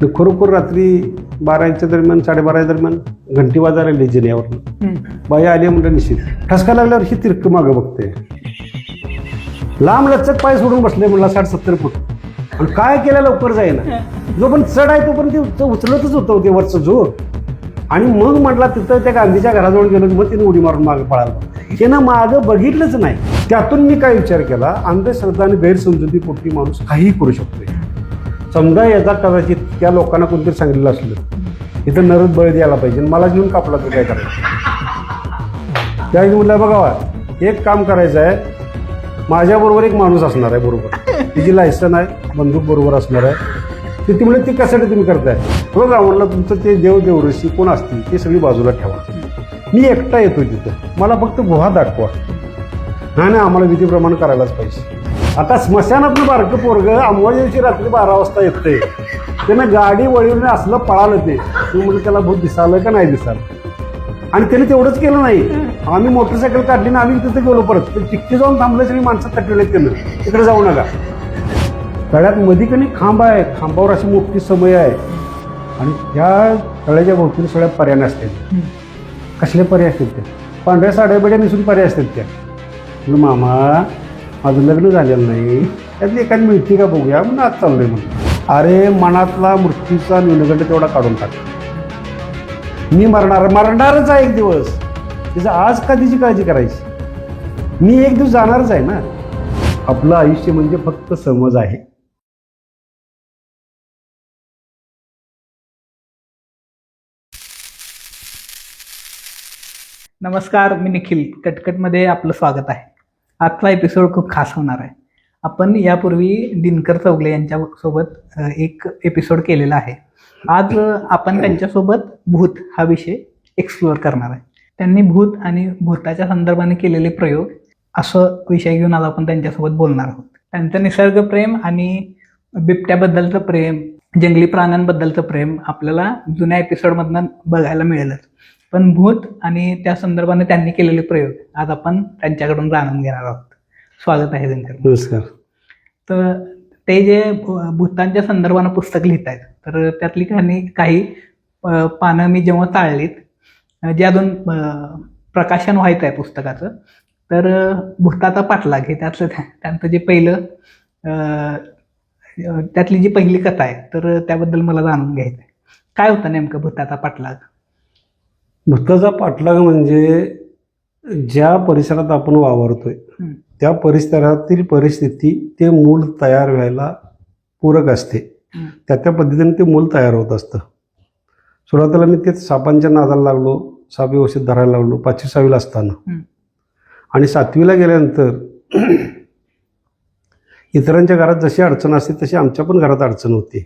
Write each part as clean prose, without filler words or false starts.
तर खरोखर रात्री 12च्या दरम्यान 12:30 दरम्यान घंटी वाजायला लागली जिन्यावरनं. बाई आली म्हणलं निश्चित ठसका लागल्यावर ही तिरक मागं बघते. लांब लचक पाय सोडून बसले म्हणला 60-70 फूट. आणि काय केलं लवकर जाईना. जो पण चढ आहे तो पण ते उचलतच होतं ते वरचं जोर. आणि मग म्हटला तिथं त्या गांधीच्या घराजवळ गेलो मग तिने उडी मारून मागं पळाला. त्यानं मागं बघितलंच नाही. त्यातून मी काय विचार केला, अंधश्रद्धा आणि गैरसमजुती पोटी माणूस काहीही करू शकतोय. समजा याचा कदाचित त्या लोकांना कोणतरी सांगितलं असलं इथं नरद बळी द्यायला पाहिजे मला घेऊन कापला तर काय करायचं. त्यावेळी म्हटलं बघावा एक काम करायचं आहे, माझ्याबरोबर एक माणूस असणार आहे बरोबर, तिची लायसन आहे, बंदूक बरोबर असणार आहे. ती म्हणले ती कशासाठी तुम्ही करताय. बघ म्हणलं तुमचं ते देवऋषी कोण असतील ते सगळी बाजूला ठेवा, मी एकटा येतो तिथं, मला फक्त गुहा दाखवा. नाही नाही आम्हाला विधीप्रमाणे करायलाच पाहिजे. आता स्मशानातलं बारकं पोरगं अमावास्या दिवशी रात्री 12 वाजता येतंय, त्यानं गाडी वळीवून असलं पळालं ते म्हणजे त्याला भूत दिसालं का नाही दिसालं. आणि त्याने तेवढंच केलं नाही, आम्ही मोटरसायकल काढली ना आम्ही तिथं गेलो परत तर टिक्की जाऊन थांबलं सगळी माणसं तटवले त्यानं तिकडे जाऊ नका. तळ्यात मध्ये कणी खांब आहे, खांबावर अशी मोठी समय आहे आणि त्या तळ्याच्या भोवतीने सगळ्या पर्याय असतात. कसले पर्याय असतात त्या पांढऱ्या साड्या बिड्या नेसून पर्याय असतात त्या. म्हणून मामा माझं लग्न झालेलं नाही त्यातली एखादी मिळती का बघूया म्हणून आज चाललोय म्हणून. अरे मनातला मृत्यूचा न्यूनगंड तेवढा काढून टाक. मी मरणारच आहे एक दिवस, तिचं आज का तिची काळजी करायची. मी एक दिवस जाणारच आहे ना. आपलं आयुष्य म्हणजे फक्त समज आहे. नमस्कार, मी निखिल. कटकटमध्ये आपलं स्वागत आहे. आजचा एपिसोड खूप खास होणार आहे. आपण यापूर्वी दिनकर चौगले यांच्यासोबत एक एपिसोड केलेला आहे. आज आपण त्यांच्यासोबत भूत हा विषय एक्सप्लोअर करणार आहे. त्यांनी भूत आणि भूताच्या संदर्भाने केलेले प्रयोग असं विषय घेऊन आज आपण त्यांच्यासोबत बोलणार आहोत. त्यांचं निसर्गप्रेम आणि बिबट्याबद्दलचं प्रेम, जंगली प्राण्यांबद्दलचं प्रेम आपल्याला जुन्या एपिसोडमधनं बघायला मिळेलच. पण भूत आणि त्या संदर्भाने त्यांनी केलेले प्रयोग आज आपण त्यांच्याकडून जाणून घेणार आहोत. स्वागत आहे दिनकर. नमस्कार. तर ते जे भूतांच्या संदर्भानं पुस्तक लिहित आहेत तर त्यातली काही पानं मी जेव्हा चाळलीत जे अजून प्रकाशन व्हायचं आहे पुस्तकाचं, तर भूताचा पाठलाग हे त्यांचं जे पहिलं त्यातली जी पहिली कथा आहे तर त्याबद्दल मला जाणून घ्यायचं आहे. काय होतं नेमकं भूताचा पाठलाग? भूताचा पाठलाग म्हणजे ज्या परिसरात आपण वावरतोय त्या परिसरातील परिस्थिती ते मूल तयार व्हायला पूरक असते. त्या पद्धतीने ते मूल तयार होत असतं. सुरुवातीला मी तेच सापांच्या नादाला लागलो, साप व्यवस्थित धरायला लागलो 5वी-6वीला असताना. आणि 7वीला गेल्यानंतर इतरांच्या घरात जशी अडचण असते तशी आमच्या पण घरात अडचण होती.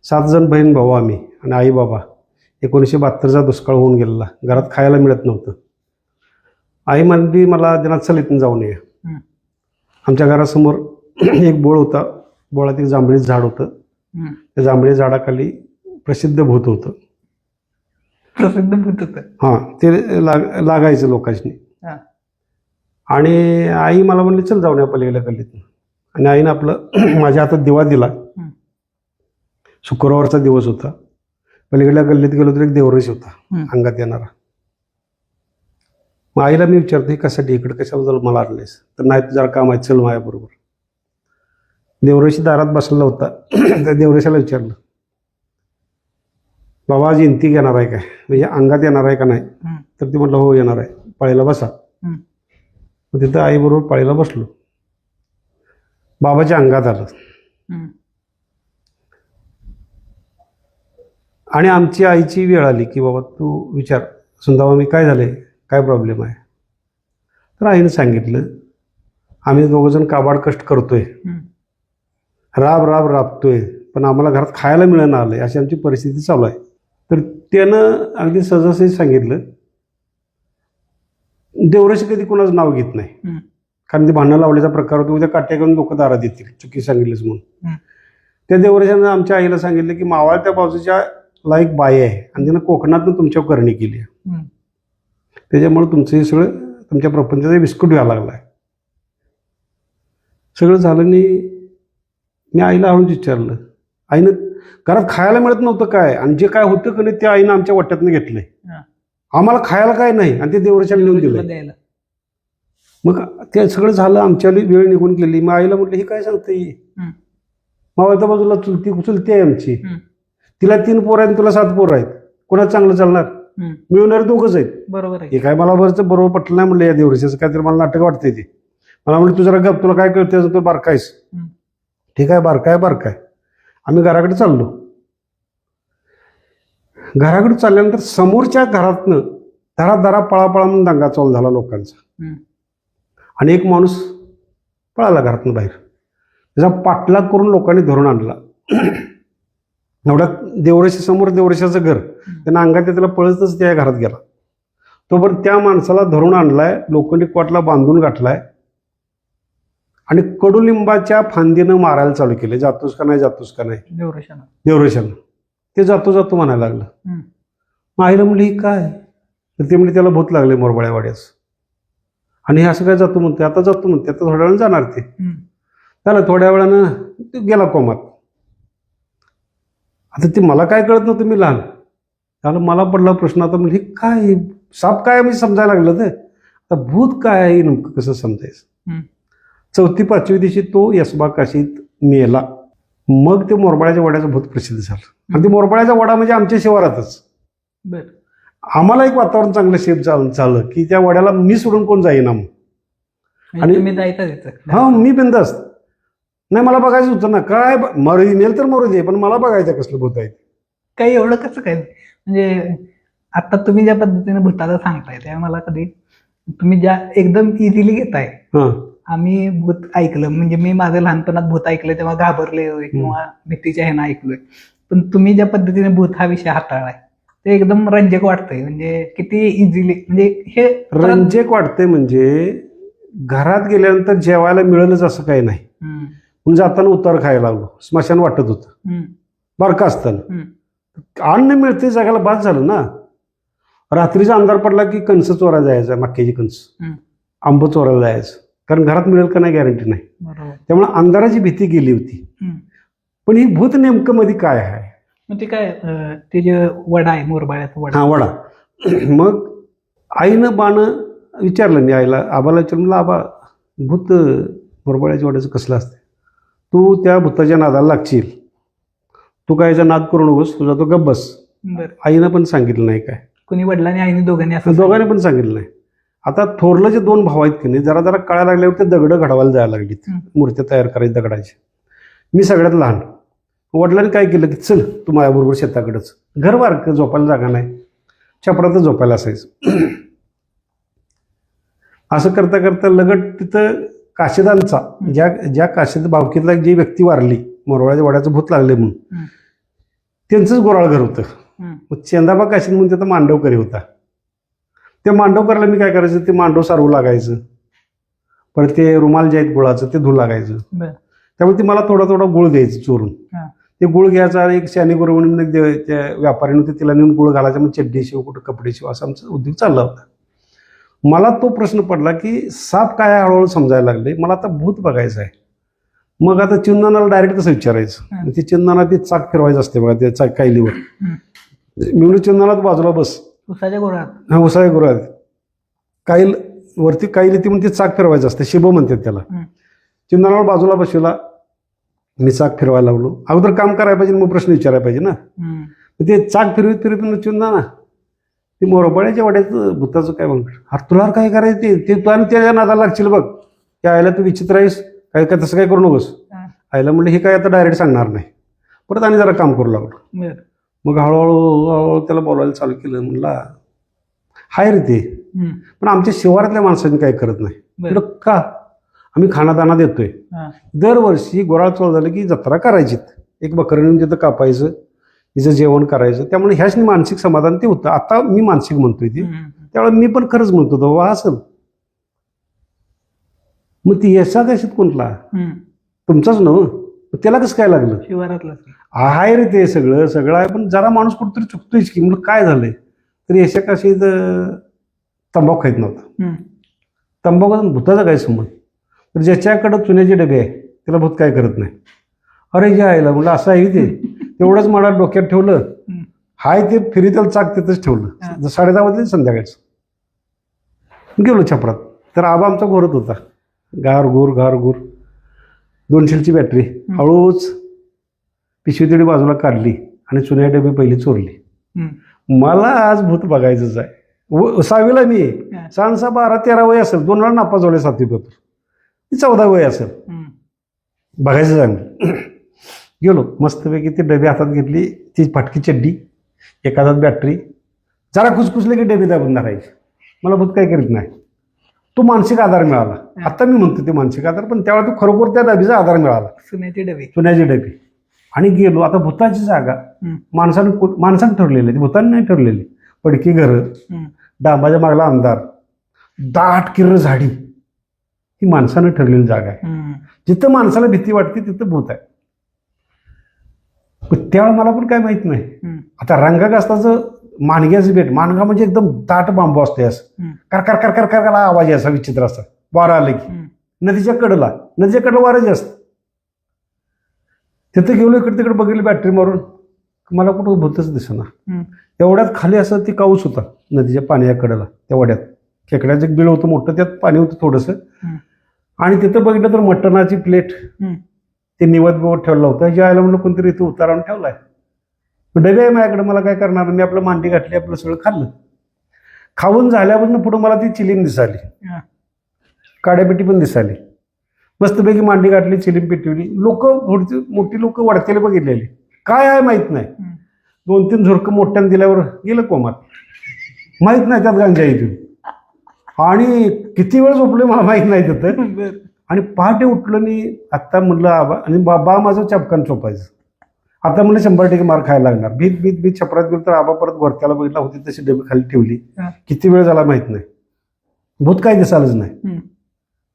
7 जण बहीण भाऊ आम्ही आणि आई बाबा. 1972चा दुष्काळ होऊन गेलेला, घरात खायला मिळत नव्हतं. आई म्हणली मला दिनात चल इथून जाऊन ये. आमच्या घरासमोर एक बोळ होता, बोळात एक जांभळीचं झाड होतं. त्या जांभळी झाडाखाली प्रसिद्ध भूत होतं. प्रसिद्ध भूत होतं? हां, ते लागायचं लोकांनी. आणि आई मला म्हणली चल जाऊन या पलीकडल्या गल्लीतून. आणि आईनं आपलं माझ्या हातात दिवा दिला. शुक्रवारचा दिवस होता. पलीकडल्या गल्लीत गेलो तर एक देवऋषी होता अंगात येणारा. मग आईला मी विचारतो कशासाठी इकडे कशाबद्दल मला आणलेस, तर नाही जरा काम आहे चल माझ्याबरोबर. देवऋषी दारात बसलेला होता. त्या देवऋषाला विचारलं बाबा आज इंती घेणार आहे काय, म्हणजे अंगात येणार आहे का नाही. तर ती म्हटलं हो येणार आहे, पाळीला बसा. मग तिथं आईबरोबर पाळीला बसलो. बाबाच्या अंगात आलं. आणि आमची आईची वेळ आली की बाबा तू विचार सुंदाबा मी काय झाले, काय प्रॉब्लेम आहे. तर आईनं सांगितलं आम्ही दोघंजण काबाड कष्ट करतोय, राबतोय, पण आम्हाला घरात खायला मिळणं आलंय, अशी आमची परिस्थिती चालू आहे. तर त्यानं अगदी सहजासहजी सांगितलं देवऋषी कधी कोणाचं नाव घेत नाही, कारण ते भांडणं लावल्याचा प्रकार होतो, उद्या काट्या घेऊन लोक दारात येतील चुकी सांगितलंच म्हणून. त्या देवऋषानं आमच्या आईला सांगितलं की मावळत्या बाजूच्या लाईक बाई आहे आणि तिनं कोकणातून तुमच्यावर करणी केली आहे, त्याच्यामुळे तुमचं हे सगळं तुमच्या प्रपंचाचा बिस्कुट व्हायला लागला आहे. सगळं झालं. मी आईला हळूच विचारलं. आईनं घरात खायला मिळत नव्हतं काय, आणि जे काय होतं की नाही ते आईनं आमच्या वाट्यातनं घेतलंय. हा. आम्हाला खायला काय नाही आणि ते देवरेशाला नेऊन दिलंय. द्यायला. मग ते सगळं झालं, आमच्या वेळ निघून गेली. मग आईला म्हटलं हे काय सांगते, हम्म. मावळत्या बाजूला चुलती आहे आमची, हम्म. तिला 3 पोरं आहेत, तुला 7 पोरं आहेत, कोणाचं चांगलं चालणार, हम्म. मिळवणारे दोघंच आहेत. बरोबर आहे. हे काय मला बरोबर पटलं नाही म्हणलं, या देवरेशाचं काहीतरी मला नाटक वाटतंय ते. मला म्हणलं तू जरा गप, तुला काय कळतं तू बारकायस. हम्म. ठीक आहे, बारकाय. आम्ही घराकडे चाललो. घराकडे चालल्यानंतर समोरच्या घरातनं दरा पळापळा म्हणून दंगा चालू झाला लोकांचा. हम्म. आणि एक माणूस पळाला घरातनं बाहेर. त्याचा पाठलाग करून लोकांनी धरून आणला. एवढ्या देवरेशासमोर देवरेशाचं घर, त्यांना अंगात त्याला पळतच त्या घरात गेला. तोपर्यंत त्या माणसाला धरून आणलाय, लोखंडी कॉटला बांधून गाठलाय आणि कडुलिंबाच्या फांदीनं मारायला चालू केले. जातोस का नाही देवरेशानं. ते जातो म्हणायला लागलं. मग आईला म्हणली ही काय, तर ते म्हणजे त्याला भूत लागले मोरबळ्या वाड्याचं, आणि हे असं काय जातो म्हणते, आता थोड्या वेळानं जाणार ते. त्याला थोड्या वेळानं ते गेला कोमात. आता ते मला काय कळत नव्हतं, मी लहान. त्याला मला पडला प्रश्न, आता म्हणजे काय साप काय मी समजायला लागलं. ते आता भूत काय आहे नेमकं कसं समजायचं. 4थी 5वी दिवशी तो यसबा काशीत मेला. मग ते मोरबळ्याच्या वड्याचं भूत प्रसिद्ध झालं. आणि ते मोरबळ्याचा वडा म्हणजे आमच्या शिवारातच. आम्हाला एक वातावरण चांगलं शेप झालं की त्या वड्याला मी सोडून कोण जाईना. आणि तुम्ही जायचं. हा, मी बिंदास्त. नाही, मला बघायचं होतं ना, काय मेल तर मरू दे, पण मला बघायचं कसलं भूत आहे. काही एवढं कसं काय, म्हणजे आता तुम्ही ज्या पद्धतीने भूताला सांगताय त्या मला कधी तुम्ही ज्या एकदम इझिली घेताय. आम्ही भूत ऐकलं म्हणजे मी माझं लहानपणात भूत ऐकलं तेव्हा घाबरले किंवा भीतीच्या ह्यानं ऐकलोय. पण तुम्ही ज्या पद्धतीने भूत हा विषय हाताळलाय ते एकदम रंजक वाटतंय. म्हणजे किती इझिली, म्हणजे हे रंजक वाटतंय. म्हणजे घरात गेल्यानंतर जेवायला मिळेलच असं काही नाही. म्हणजे जाताना उतार खायला लागलो, स्मशान वाटत होतं बारका असताना. अन्न मिळते जगाला बाद झालं ना. रात्रीचा अंधार पडला की कणसं चोरायला जायचं, मक्याची कणस, आंब चोरायला जायचं, कारण घरात मिळेल का नाही गॅरंटी नाही. त्यामुळे अंधाराची भीती गेली होती. पण ही भूत नेमकं मध्ये काय आहे, ते काय ते जे वडा आहे मोरबाळ्याचा वडा. हा, वडा. मग आईनं बानं विचारलं, मी आईला आबाला विचारलं, म्हणलं आबा भूत मोरबाळ्याच्या वड्याचं कसलं असतं, तू त्या भूताच्या नादाला लागशील, तू काय याचा नाद करू नकोस, तुझा तो गप्प बस. आईनं पण सांगितलं नाही काय, कोणी वडिलांनी आईने दोघांनी पण सांगितलं नाही. आता थोरलं जे 2 भाऊ आहेत की नाही, जरा कळायला लागल्यावर ते दगडं घडवायला जायला लागलीत, मूर्त्या तयार करायची दगडाची. मी सगळ्यात लहान. वडिलांनी काय केलं की चल तू माझ्याबरोबर शेताकडंच, घर बारकं, झोपायला जागा नाही, छपरातच झोपायला असायचं. असं करता करता लगट तिथं काशीदांचा, ज्या काशीद भावकीतला जी व्यक्ती वारली, मोरबळ्याच्या वड्याचं भूत लागले म्हणून, त्यांचंच गोराळ घर होतं. मग चेंदाबा काशीद म्हणून तिथं मांडवकरी होता. त्या मांडवकरला मी काय करायचं, ते मांडव सारवू लागायचं, परत ते रुमाल जे आहेत गुळाचं ते धुवू लागायचं. त्यामुळे ते मला थोडा गुळ द्यायचं चोरून. ते गुळ घ्यायचा, एक शानी गुरु म्हणून त्या व्यापाऱ्यानं ते तिला नेऊन गुळ घालायचा, मग चड्डी शिव कुठं कपडे शिव असा आमचा उद्योग चालला होता. मला तो प्रश्न पडला की साप काय, हळूहळू समजायला लागले. मला आता भूत बघायचं आहे. मग आता चिन्नानाला डायरेक्ट कसं विचारायचं, ते चिन्नाना ते चाक फिरवायचं असते बघा, त्या चाक कायलीवर. मी चिन्नानात बाजूला बस, उसाच्या गोरात, हा उसाच्या गोरात काईल वरती काईल ती म्हणून ते चाक फिरवायचं असतं, शिब म्हणतात त्याला. चिन्नानाला बाजूला बसवला, मी चाक फिरवायला लागलो. अगोदर काम करायला पाहिजे, मग प्रश्न विचारायला पाहिजे ना. ते चाक फिरवीत चिन्नाना ते मोरबळ्याच्या वड्याचं भूताचं काय म्हणतो, अरे तुला काय करायचं ते तू आणि त्याच्या नादाला लागशील बघ, त्या आईला तू विचित्र आहेस काय तसं काय करू नकोस. आईला म्हणलं हे काय आता डायरेक्ट सांगणार नाही. परत आणि जरा काम करू लागलो. मग हळूहळू त्याला बोलायला चालू केलं. म्हणला हाय रे ते, पण आमच्या शिवारातल्या माणसांनी काय करत नाही. म्हटलं का, आम्ही खानादाना देतोय, दरवर्षी गोराळ चोळ झालं की जत्रा करायची, एक बकरं नेऊन तिथं कापायचं, तिचं जेवण करायचं. त्यामुळे ह्याच मानसिक समाधान ते होतं. आता मी मानसिक म्हणतोय ते, त्यावेळेला मी पण खरंच म्हणतो तो वा असं. मग ती यशा कशात कोणला तुमचाच नव, त्याला कसं काय लागलं, शिवारातलं आहे रे ते सगळं आहे. पण जरा माणूस कुठंतरी चुकतोयच की. म्हणलं काय झालंय, तर यशा कशी तंबाखू खायत नव्हता. तंबाखू भूताचा काय संबंध, तर ज्याच्याकडं चुन्याचे डबे आहे त्याला भूत काय करत नाही. अरे जे आयला म्हणलं असं आहे ते एवढंच मला डोक्यात ठेवलं. हम्म. हाय ते फिरीतल चाक तिथंच ठेवलं. 10:30 वाजले संध्याकाळचं गेलो छपरात. तर आबा आमचा घोरत होता, गार गुर 200ची बॅटरी हळूच पिशवी तेवढी बाजूला काढली आणि चुन्या डबी पहिली चोरली. मला आज भूत बघायचंच आहे. 6वीला मी 12 वय असेल, 2 वेळा नापास झाले 7वी पेपर, 14 वय असेल, बघायचंच आहे मी. गेलो मस्तपैकी ती डबी हातात घेतली, ती फाटकी चड्डी, एका हातात बॅटरी, जरा खुसखुसले की डबी दाबून धरायची. मला भूत काय करीत नाही. तो मानसिक आधार मिळाला. आता मी म्हणतो ते मानसिक आधार, पण त्यावेळेला तो खरोखर त्या डबीचा आधार मिळाला, चुन्याची डबी. आणि गेलो. आता भूताची जागा माणसानं ठरलेली, भूतांनी नाही ठरलेली. पडकी घरं, डांबाच्या मागला अंधार, दाट किर्र झाडी, ही माणसानं ठरलेली जागा आहे. जिथं माणसाला भीती वाटते तिथं भूत आहे. त्यावेळेला मला पण काय माहित नाही. आता रंगागास्ताचं माणग्याचं बेट, माणगा म्हणजे एकदम दाट बांबू असते, असं कर कर कर कर कर आवाज आहे, असा विचित्र असा. वारा आलं की नदीच्या कडेला वारं जास्त. तिथं गेलो, इकडे तिकडे बघितलं बॅटरी मारून, मला कुठं भूतच दिसेना. एवढ्यात खाली असं ती काऊस होता नदीच्या पाण्याच्या कडेला, त्या वड्यात खेकड्याचं एक बिळ होतं मोठं, त्यात पाणी होतं थोडंसं. आणि तिथं बघितलं तर मटणाची प्लेट ते निवत बिवत ठेवलं होतं. जेवायला म्हणलं कोणतरी इथं उतारावून ठेवलाय. डबे आहे माझ्याकडे, मला काय करणार. मी आपलं मांडी घातली, आपलं सगळं खाल्लं. खाऊन झाल्यापासून पुढं मला ती चिलीम दिसाली, काड्यापेटी पण दिसाली. मस्तपैकी मांडी घातली, चिलीम पेटवली. लोक मोठी लोक वाढतेले बघितलेली, काय आहे माहीत नाही. 2-3 झुरकं मोठ्यानं दिल्यावर गेलं कोमात, माहीत नाही त्यात गांजा येते. आणि किती वेळ झोपले मला माहीत नाही तिथं. आणि पहाटे उठलं आणि आत्ता म्हणलं आबा, आणि बाबा माझं चपकान चोपायचं. आता म्हणलं 100% मार खायला लागणार. भीत छपरात गेलो तर आबा परत घोरत्याला बघितला, होती तशी डबी खाली ठेवली. किती वेळ झाला माहीत नाही, भूत काय दिसालच नाही.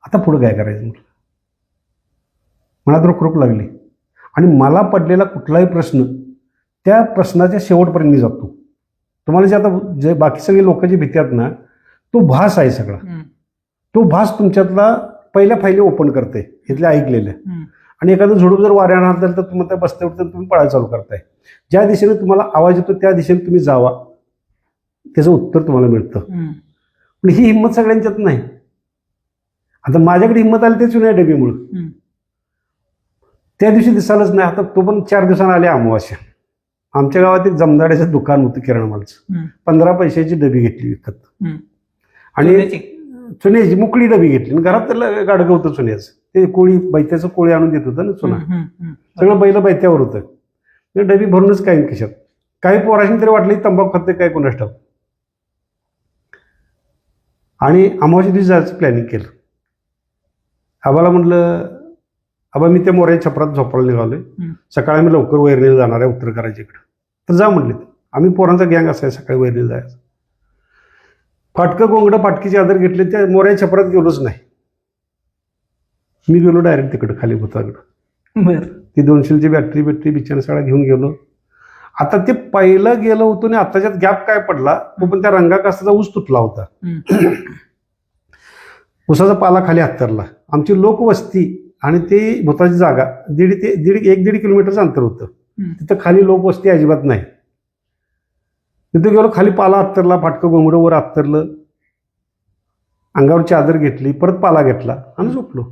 आता पुढं काय करायचं म्हटलं, मला रुखरुख लागली. आणि मला पडलेला कुठलाही प्रश्न, त्या प्रश्नाच्या शेवटपर्यंत मी जातो. तुम्हाला जे आता जे बाकी सगळे लोकांची भीती आहेत ना, तो भास आहे सगळा. तो भास तुमच्यातला पहिल्या फायली ओपन करते, इथल्या ऐकलेल्या. आणि एखादं झुडूप जर वाऱ्यानं हात झालं तर तुम्ही त्या बसत्यावर तुम्ही पळायला चालू करताय. ज्या दिशेने तुम्हाला आवाज येतो त्या दिशेने तुम्ही जावा, त्याचं उत्तर तुम्हाला मिळतं. पण ही हिंमत सगळ्यांच्यात नाही. आता माझ्याकडे हिंमत आली तेच नाही डबीमुळं. त्या दिवशी दिसालच नाही. आता तो पण 4 दिवसांना आले अमावास्या. आमच्या गावात एक जमदाड्याचं दुकान होतं किराणा मालचं. 15 पैशाची डबी घेतली विकत, आणि चुन्याची मोकळी डबी घेतली. आणि घरात त्याला गाडगं होतं चुन्याचं, ते कोळी बैत्याचं कोळी आणून देत होतं ना चुना, सगळं बैल बैत्यावर होतं. ते डबी भरूनच काही कशात. काही पोराशी तरी वाटलं तंबाखू खाते काय कोणास ठाऊक. आणि अमावास्या दिवशी जायचं प्लॅनिंग केलं. आबाला म्हटलं, आबा मी त्या मोऱ्या छपरात झोपायला निघालोय, सकाळी आम्ही लवकर वैरणीला जाणार आहे उत्तर करायच्या इकडं, तर जा म्हणले. आम्ही पोरांचा गँग असायचा, सकाळी वैरणीला जायचं. फाटकं गोंगडं फाटकीची आदर घेतले, त्या मोऱ्या छपरात गेलोच नाही. मी गेलो डायरेक्ट तिकडं खाली भूताकडं. ती 200ची बॅटरी बिचारा सगळा घेऊन गेलो. आता ते पहिलं गेलं होतं आणि आताच्यात गॅप काय पडला, तो पण त्या रंगाकास्ताचा ऊस तुटला होता. ऊसाचा पाला खाली हत्तरला. आमची लोकवस्ती आणि ते भूताची जागा 1-1.5 किलोमीटरचं अंतर होतं. तिथं खाली लोकवस्ती अजिबात नाही. तिथं गेलो, खाली पाला हत्तरला, फाटकं गोंगडं वर हत्तरलं, अंगावर चादर घेतली, परत पाला घेतला आणि झोपलो.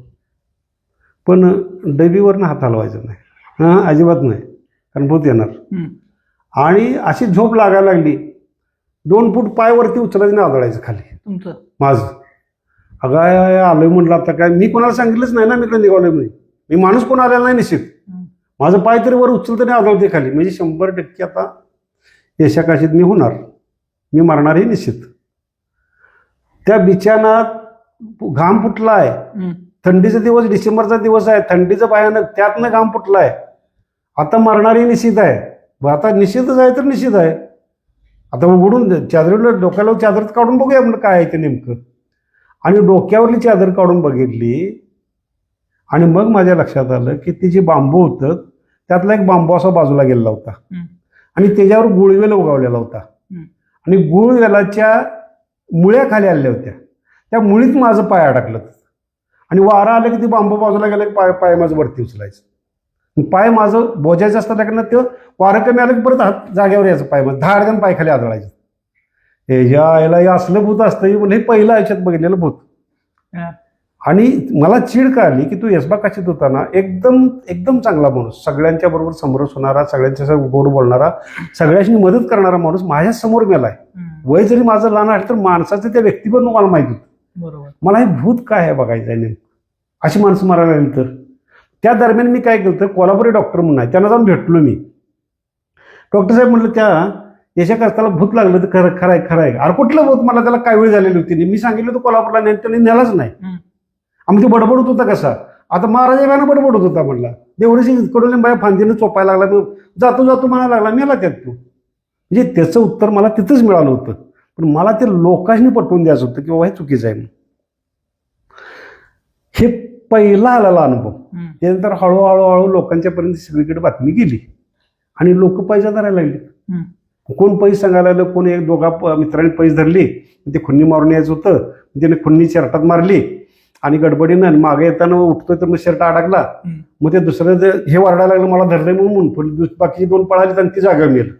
पण डबीवरनं हात हलवायचा नाही, अजिबात नाही, कारण भूत येणार. आणि अशी झोप लागायला लागली. 2 फूट पाय वरती उचलायचं नाही, आदळायचं खाली तुमचं माझं. अगाय आलोय म्हणलं, आता काय मी कोणाला सांगितलंच नाही ना मी निघालोय म्हणून. मी माणूस कोण आलेला नाही निश्चित. माझं पाय तरी वर उचलतं नाही, आदळते खाली. म्हणजे 100% आता यशाकाशीत मी होणार, मी मरणार हे निश्चित. त्या बिछानात घाम फुटलाय. थंडीचा दिवस, डिसेंबरचा दिवस आहे, थंडीचं भयानक, त्यातनं घाम फुटलाय. आता मरणारही निश्चित आहे. आता निश्चितच आहे तर निश्चित आहे. आता उघडून चादरीला डोक्याला चादर काढून बघूया म्हणलं काय आहे ते नेमकं. आणि डोक्यावरली चादर काढून बघितली आणि मग माझ्या लक्षात आलं की ती जे बांबू होतं त्यातला एक बांबू असा बाजूला गेलेला होता आणि त्याच्यावर गुळवेल उगवलेला होता. आणि गुळवेलाच्या मुळ्या खाली आलेल्या होत्या. त्या मुळीत माझं पाय अडकलं आणि वारा आलं की ती बांबू बाजूला गेला की पाय माझं वरती उचलायचं. पाय माझं बोजायचं असताना ते वारं कमी आलं की परत हात जागेवर यायचं पाय मग धाडकन पाय खाली आदळायचं. हे याला हे असलं भूत असतं म्हणजे पहिलं आयुष्यात बघितलेलं भूत. आणि मला चीड का आली की तू यसबा काशीत होता ना, एकदम एकदम चांगला माणूस, सगळ्यांच्या बरोबर समरस होणारा, सगळ्यांच्या गोड बोलणारा, सगळ्यांनी मदत करणारा माणूस माझ्या समोर मेलाय. वय जरी माझं लहान आहे तर माणसाचं त्या व्यक्तीबद्दल मला माहिती होतं. बरोबर. मला मला हे भूत काय आहे बघायचं आहे नेमकं. अशी माणसं मारायला लागली तर त्या दरम्यान मी काय केलं तर कोल्हापुरी डॉक्टर म्हणून आहे त्यांना जाऊन भेटलो मी. डॉक्टर साहेब म्हटलं त्या याच्या कष्टाला भूत लागलं तर खरं खरं आहे खरं आहे. अरे कुठलं भूत, मला त्याला काय वेळ झालेली होती. मी सांगितलं होतं कोल्हापूरला नाही, त्याने नेलाच नाही. आम्ही ते बडबडत होता कसा, आता महाराजा गाणं बडबडत होता म्हणला. देवळशी कडुलिंबाया फांदीनं चोपायला लागला, जातो जातो म्हणायला लागला, मेला त्यात तू. म्हणजे त्याचं उत्तर मला तिथंच मिळालं होतं. पण मला ते लोकांनी पटवून द्यायचं होतं की बाबा हे चुकीचं आहे. हे पहिला आलेला अनुभव. त्यानंतर हळूहळू लोकांच्यापर्यंत सगळीकडे बातमी गेली आणि लोक पैसा धरायला लागले. कोण पैसे सांगायला लागलं, कोण एक दोघा मित्रांनी पैसे धरली, ते खुन्नी मारून यायचं होतं, त्याने खुन्नी शर्टात मारली आणि गडबडीनं मागे येताना उठतोय तर मग शर्ट अडकला. मग ते दुसरं हे वारडायला लागलं मला धरलंय म्हणून, बाकी दोन पळाली आणि ती जागा मिळेल.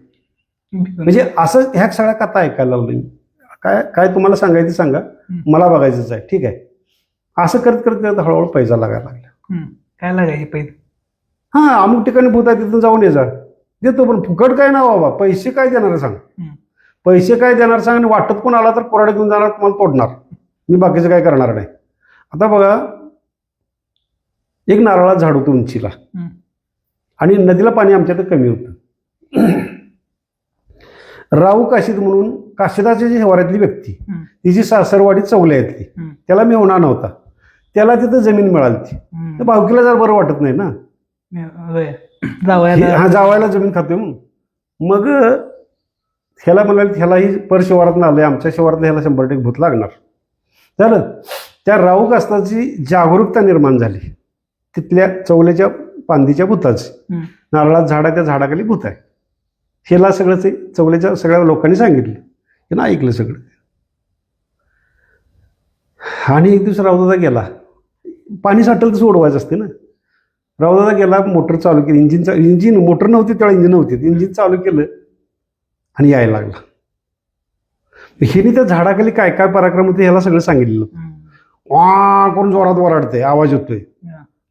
म्हणजे असं ह्या सगळ्या कथा ऐकायला लागलो. काय काय तुम्हाला सांगायचं सांगा, मला बघायचंच आहे, ठीक आहे. असं करत करत हळूहळू पैसा लागायला लागला. काय लागायचे पैसे? हा, अमुक ठिकाणी भूत आहे तिथून जाऊन ये जा, देतो. पण फुकट काय ना बाबा, पैसे काय देणार सांग, पैसे काय देणार सांग. आणि वाटत कोण आला तर कोराडे घेऊन जाणार, तुम्हाला तोडणार. मी बाकीचं काय करणार नाही. आता बघा, एक नारळात झाड होतं उंचीला आणि नदीला पाणी आमच्याकडे कमी होतं. राहू काशीद म्हणून काशिदाची जी शहरातली व्यक्ती, तिची सासरवाडी चौल्यातली, त्याला मी होणार नव्हता. त्याला तिथं जमीन मिळाली ती. तर भावकीला जर बरं वाटत नाही ना, हा जावायला जमीन खातोय म्हणून. मग ह्याला म्हणाले ह्यालाही पर शिवारात आलंय, आमच्या शिवारातला ह्याला 100% भूत लागणार. झालं. त्या राहू कास्ताची जागरूकता निर्माण झाली तिथल्या चौल्याच्या पांदीच्या भूताची. नारळात झाड आहे, त्या झाडाखाली भूत आहे. ह्याला सगळं ते चौल्याच्या सगळ्या लोकांनी सांगितलं, हे ना ऐकलं सगळं. आणि एक दिवस रावदादा गेला, पाणी साठलं तर सोडवायचं असते ना. रावदादा गेला, मोटर चालू केली, इंजिन मोटर नव्हती त्यावेळेला, इंजिन नव्हती, इंजिन चालू केलं आणि यायला लागला. हिने त्या झाडाखाली काय काय पराक्रम होते ह्याला सगळं सांगितलेलं. वा करून जोरात वराडतंय, आवाज येतोय,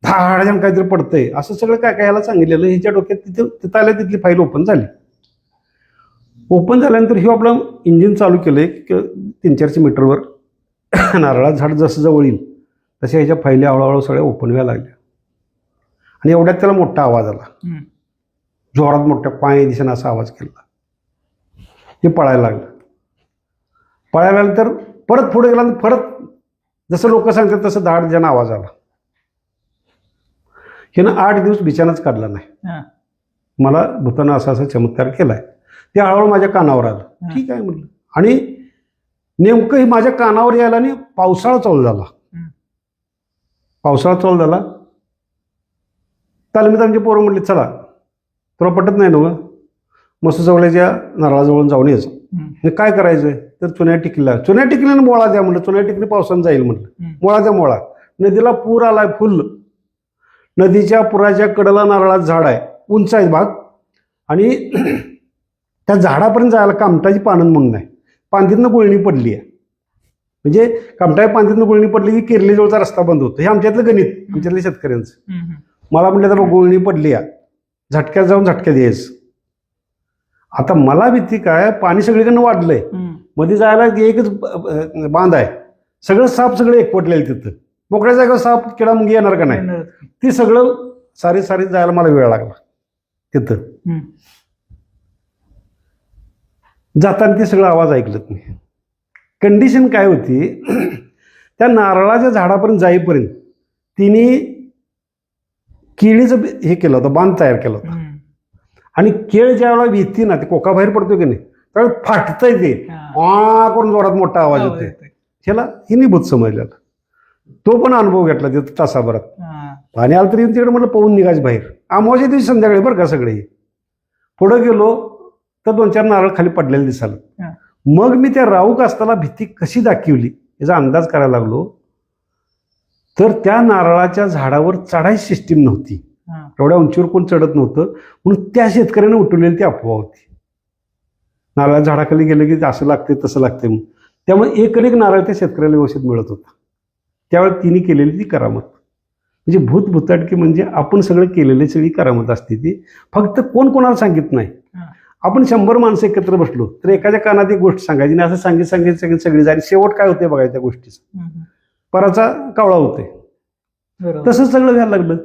धाडाजण काहीतरी पडतंय, असं सगळं काय काय ह्याला सांगितलेलं. ह्याच्या डोक्यात तिथं आल्या तिथली फाईल ओपन झाली. ओपन झाल्यानंतर हे आपलं इंजिन चालू केलंय 300-400 मीटरवर. नारळात झाड जसं जवळ येईल तशा ह्याच्या फायली हळूहळू सगळ्या ओपन व्हायला लागल्या. आणि एवढ्यात त्याला मोठा आवाज आला, जोरात मोठ्या पाय दिसेना असा आवाज केला. हे पळायला लागलं. पळायला लागल्यानंतर परत पुढे गेला, परत जसं लोक सांगतात तसं दाट ज्यानं आवाज आला. हिनं 8 दिवस बिछानाच काढला नाही. मला भूतानं असा असा चमत्कार केलाय. ते हळूहळू माझ्या कानावर आलं. ठीक आहे म्हटलं. आणि नेमकं हे माझ्या कानावर यायला आणि पावसाळा चालू झाला. पावसाळा चालू झाला. तालमीत आमचे पोरं म्हटले, चला तुला पटत नाही ना, मस्त जवळच्या नारळाजवळून जाऊन यायचं. हे काय करायचंय तर चुन्या टिकलीनं मोळा द्या म्हटलं. चुन्या टिकली पावसानं जाईल म्हटलं. मोळा द्या मोळा. नदीला पूर आलाय फुल. नदीच्या पुराच्या कडेला नारळाचं झाड आहे, उंच आहे भाग. आणि त्या झाडापर्यंत जायला कामटाची पानन म्हणून आहे, पांदीतनं गुळणी पडली आहे. म्हणजे कामटाच्या पांदीतनं गुळणी पडली की केरलीजवळचा रस्ता बंद होतो. हे आमच्यातलं गणित, आमच्यातल्या शेतकऱ्यांचं. मला म्हटलं तर गुळणी पडली आहे, झटक्यात जाऊन झटक्यात यायचं. आता मला भीती काय, पाणी सगळीकडनं वाढलंय, मध्ये जायला एकच बांध आहे, सगळं साप सगळे एकवटलेलं तिथं. मोकळ्या जागेवर साप किडा मुंगी येणार का नाही, ती सगळं सारी जायला मला वेळ लागला तिथं. जाताना ते सगळं आवाज ऐकलं मी. कंडिशन काय होती, त्या नारळाच्या झाडापर्यंत जाईपर्यंत तिने केळीचं हे केलं होतं, बांध तयार केलं होतं. आणि केळ ज्या वेळेला भीती ना, ते कोका बाहेर पडतो की नाही, त्यावेळेस फाटतंय ते, करून जोरात मोठा आवाज येतोय. ह्याला हिने भूत समजलेला. तो पण अनुभव घेतला तिथं तासाभरात. पाणी आलं तरी तिकडे म्हटलं पाहून निघायचं बाहेर. अमावास्या दिवशी संध्याकाळी बरं का सगळे. पुढं गेलो तर 2-4 नारळ खाली पडलेले दिसायला. मग मी त्या राहू कास्ताला भीती कशी दाखवली याचा अंदाज करायला लागलो. तर त्या नारळाच्या झाडावर चढायची सिस्टीम नव्हती, हा. एवढ्या उंचीवर कोण चढत नव्हतं, म्हणून त्या शेतकऱ्याने उठवलेली ती अफवा होती. नारळाच्या झाडाखाली गेलं की असं लागते तसं लागते म्हणून. त्यामुळे एक नारळ त्या शेतकऱ्याला व्यवस्थित मिळत होता. त्यावेळेस तिने केलेली ती करामत. म्हणजे भूतभुताटकी म्हणजे आपण सगळं केलेली सगळी करामत असते ती. फक्त कोण कोणाला सांगित नाही. आपण 100 माणसं एकत्र बसलो तर एखाद्या कानात एक गोष्ट सांगायची आणि असं सांगित सगळी जाईल. शेवट काय होते बघायच्या त्या गोष्टीचं, पराचा कावळा होते. बरोबर. तसंच सगळं व्हायला लागलं.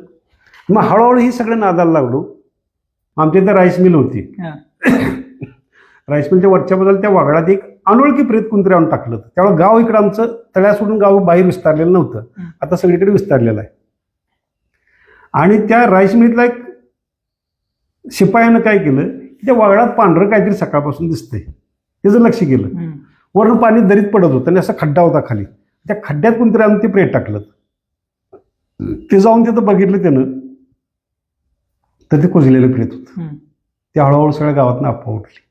मग हळूहळू ही सगळं नादाला लागलो. आमच्या इथं राईस मिल होती. हा. राईस मिलच्या वरच्या बाजूला त्या वागळात एक अनोळखी प्रेत कुंत्री आणून टाकलं होतं. त्यामुळे गाव इकडं आमचं तळ्या सोडून गाव बाहेर विस्तारलेलं नव्हतं, आता सगळीकडे विस्तारलेलं आहे. आणि त्या राईस मिलला एक शिपायानं काय केलं, त्या वागळात पांढरं काहीतरी सकाळपासून दिसतंय, त्याचं लक्ष गेलं. वरून पाणी दरीत पडत होतं आणि असा खड्डा होता खाली. त्या खड्ड्यात कोणतरी आणून ते प्रेत टाकलं. ते जाऊन तिथं बघितलं त्यानं, तर ते कुजलेलं प्रेत होतं. ते हळूहळू सगळ्या गावातनं अफवा उठली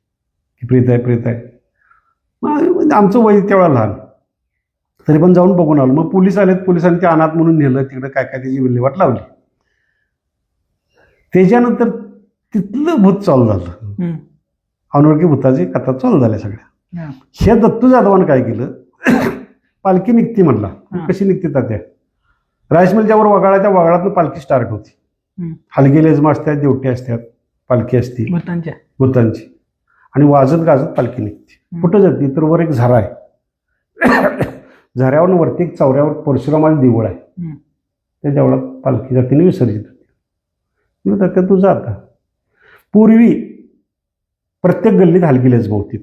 की प्रेत आहे प्रेत आहे. मग आमचं वय तेवढा लहान, तरी पण जाऊन बघून आलो. मग पोलीस आलेत, पोलिसांनी ते अनाथ म्हणून नेलं. तिकडं काय काय त्याची विल्हेवाट लावली. त्याच्यानंतर तिथलं भूत चालू झालं. अनोळखी भूताची कथा चालू झाल्या सगळ्या. हे दत्तू जाधवानं काय केलं, पालखी निघती म्हणला. कशी निघते तात्या, राईस मिलच्यावर वगाळा, त्या वगाळातनं पालखी स्टार्ट होती. हलगी लेझमा असतात, देवटी असतात, पालखी असते भूतांची, आणि वाजत गाजत पालखी निघते. कुठं जाते तर वर एक झरा आहे. झऱ्यावर वरती एक चौऱ्यावर परशुरामाचं देऊळ आहे. त्या देवळात पालखी जातीने विसर्जित होते. तात्या तू जा आता. पूर्वी प्रत्येक गल्लीत हलगी लेझमा होती,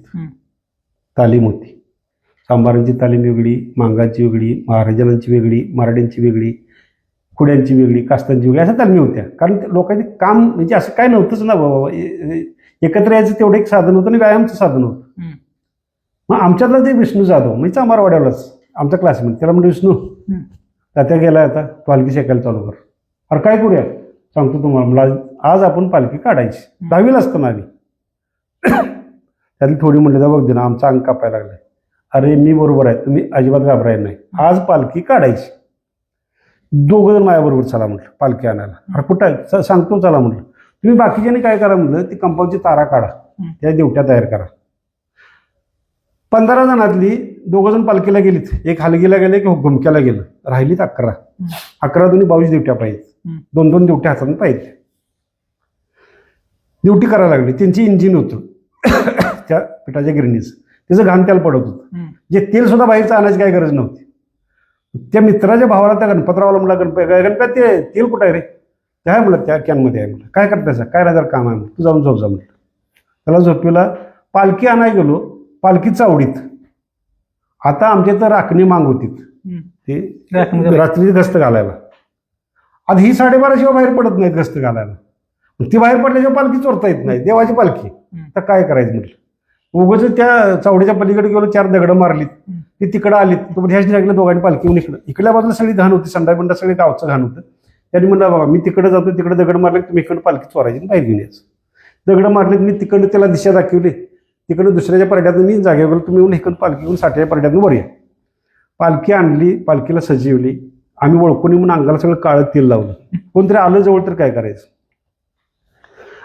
तालीम होती. सांबारांची तालीम वेगळी, मांगाची वेगळी, महाराजांची वेगळी, मराठ्यांची वेगळी, खुड्यांची वेगळी, कास्तांची वेगळी, अशा तालमी होत्या. कारण लोकांचे काम म्हणजे असं काय नव्हतंच ना बाबा. एकत्र यायचं तेवढं एक साधन होतं आणि व्यायामचं साधन होतं. मग आमच्यातला ते विष्णू जाधव म्हणजे आमारवाड्यावरच आमचा क्लासमेट, त्याला म्हणजे विष्णू तात्या गेलाय आता, तू हलकी शेकायला चालू कर. अरे काय करूया सांगतो तुम्हाला, मला आज आपण पालखी काढायची. 10वीला असताना आम्ही त्यातली थोडी म्हणली, बघ दे ना आमचा अंक कापायला लागलाय. अरे मी बरोबर आहे, तुम्ही अजिबात घाबरायला नाही, आज पालखी काढायची. 2 जण माझ्याबरोबर चला म्हटलं पालखी आणायला. अरे कुठं आहे सांगतो चला म्हटलं. तुम्ही बाकीच्याने काय करा म्हटलं, ती कंपाऊंडची तारा काढा, त्या देवट्या तयार करा. 15 जणातली 2 जण पालखीला गेलीत, एक हलगीला गेले की घुमक्याला गेलं, राहिलीत 11 दोन्ही 22 देवट्या पाहिजेत. 2 देवट्या हाताने पाहिजे. ड्युटी करायला लागली. त्यांची इंजिन होतं त्या पिठाच्या गिरणीचं, त्याचं घाण त्याला पडत होतं. जे तेल सुद्धा बाहेरचं आणायची काही गरज नव्हती. त्या मित्राच्या भावाला त्या गणपतरावला म्हणला, गणपत ते तेल कुठं आहे रे, काय म्हणलं त्या कॅनमध्ये आहे म्हणलं. काय करतायचं, काय नाही जर काम आहे म्हणलं, तू जाऊन झोप जा म्हणलं. त्याला झोपीला. पालखी आणायला गेलो, पालखी चावडीत. आता आमच्या तर राखणी मांग होती, ते रात्री गस्त घालायला. आता ही 12:30 शिवाय बाहेर पडत नाहीत गस्त घालायला. ती बाहेर पडल्याशिवाय पालखी चोरता येत नाही, देवाची पालखी. तर काय करायचं म्हटलं. उगाच त्या चावडीच्या पलीकडे गेलो, 4 दगडं मारलीत, ती तिकडं आलीत. ह्याच लागलं दोघांनी पालखी येऊन इकडल्या बाजूला सगळी घाण होती, संडाबिंडा सगळी गावचं घाण होतं. त्यांनी म्हणलं बाबा मी तिकडे जातो, तिकडे दगड मारले, तुम्ही इकडे पालखी चोरायची बाहेर घेऊन यायचं. दगड मारलेत, मी तिकडं त्याला दिशा दाखवली, तिकडे दुसऱ्याच्या परड्यातून मी जागेवर गेलो, तुम्ही येऊन इकडून पालखी घेऊन 60च्या परड्यातून वर या. पालखी आणली, पालखीला सजवली. आम्ही ओळखून म्हणून अंगाला सगळं काळं तेल लावलं. कोणतरी आलं जवळ तर काय करायचं.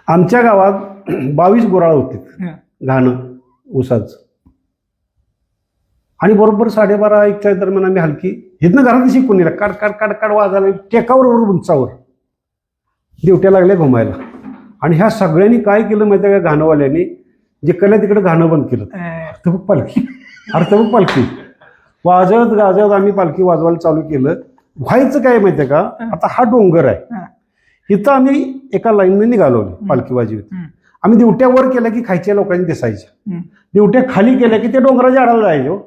आमच्या गावात 22 गोराळ होते घाणं ऊसाचं. आणि बरोबर 12:30-1च्या दरम्यान आम्ही हलकी इथनं घरात शिकून नेला, काढ काढ काढ काढ वाजायला. टेकावर उंचावर देवट्या लागल्या घुमायला. आणि ह्या सगळ्यांनी काय केलं माहिती आहे का, घाणवाल्यांनी जे कल्या तिकडे घाणं बंद केलं. अर्थबुक पालखी, अर्थबुक पालखी वाजवत गाजवत आम्ही पालखी वाजवायला चालू केलं. व्हायचं काय माहिती आहे का, आता हा डोंगर आहे, इथं आम्ही एका लाईनने निघालोली पालखी वाजवत. आम्ही दिवट्या वर केल्या की खायच्या लोकांनी दिसायच्या, दिवट्या खाली केल्या की ते डोंगराच्या आडाला जायचो.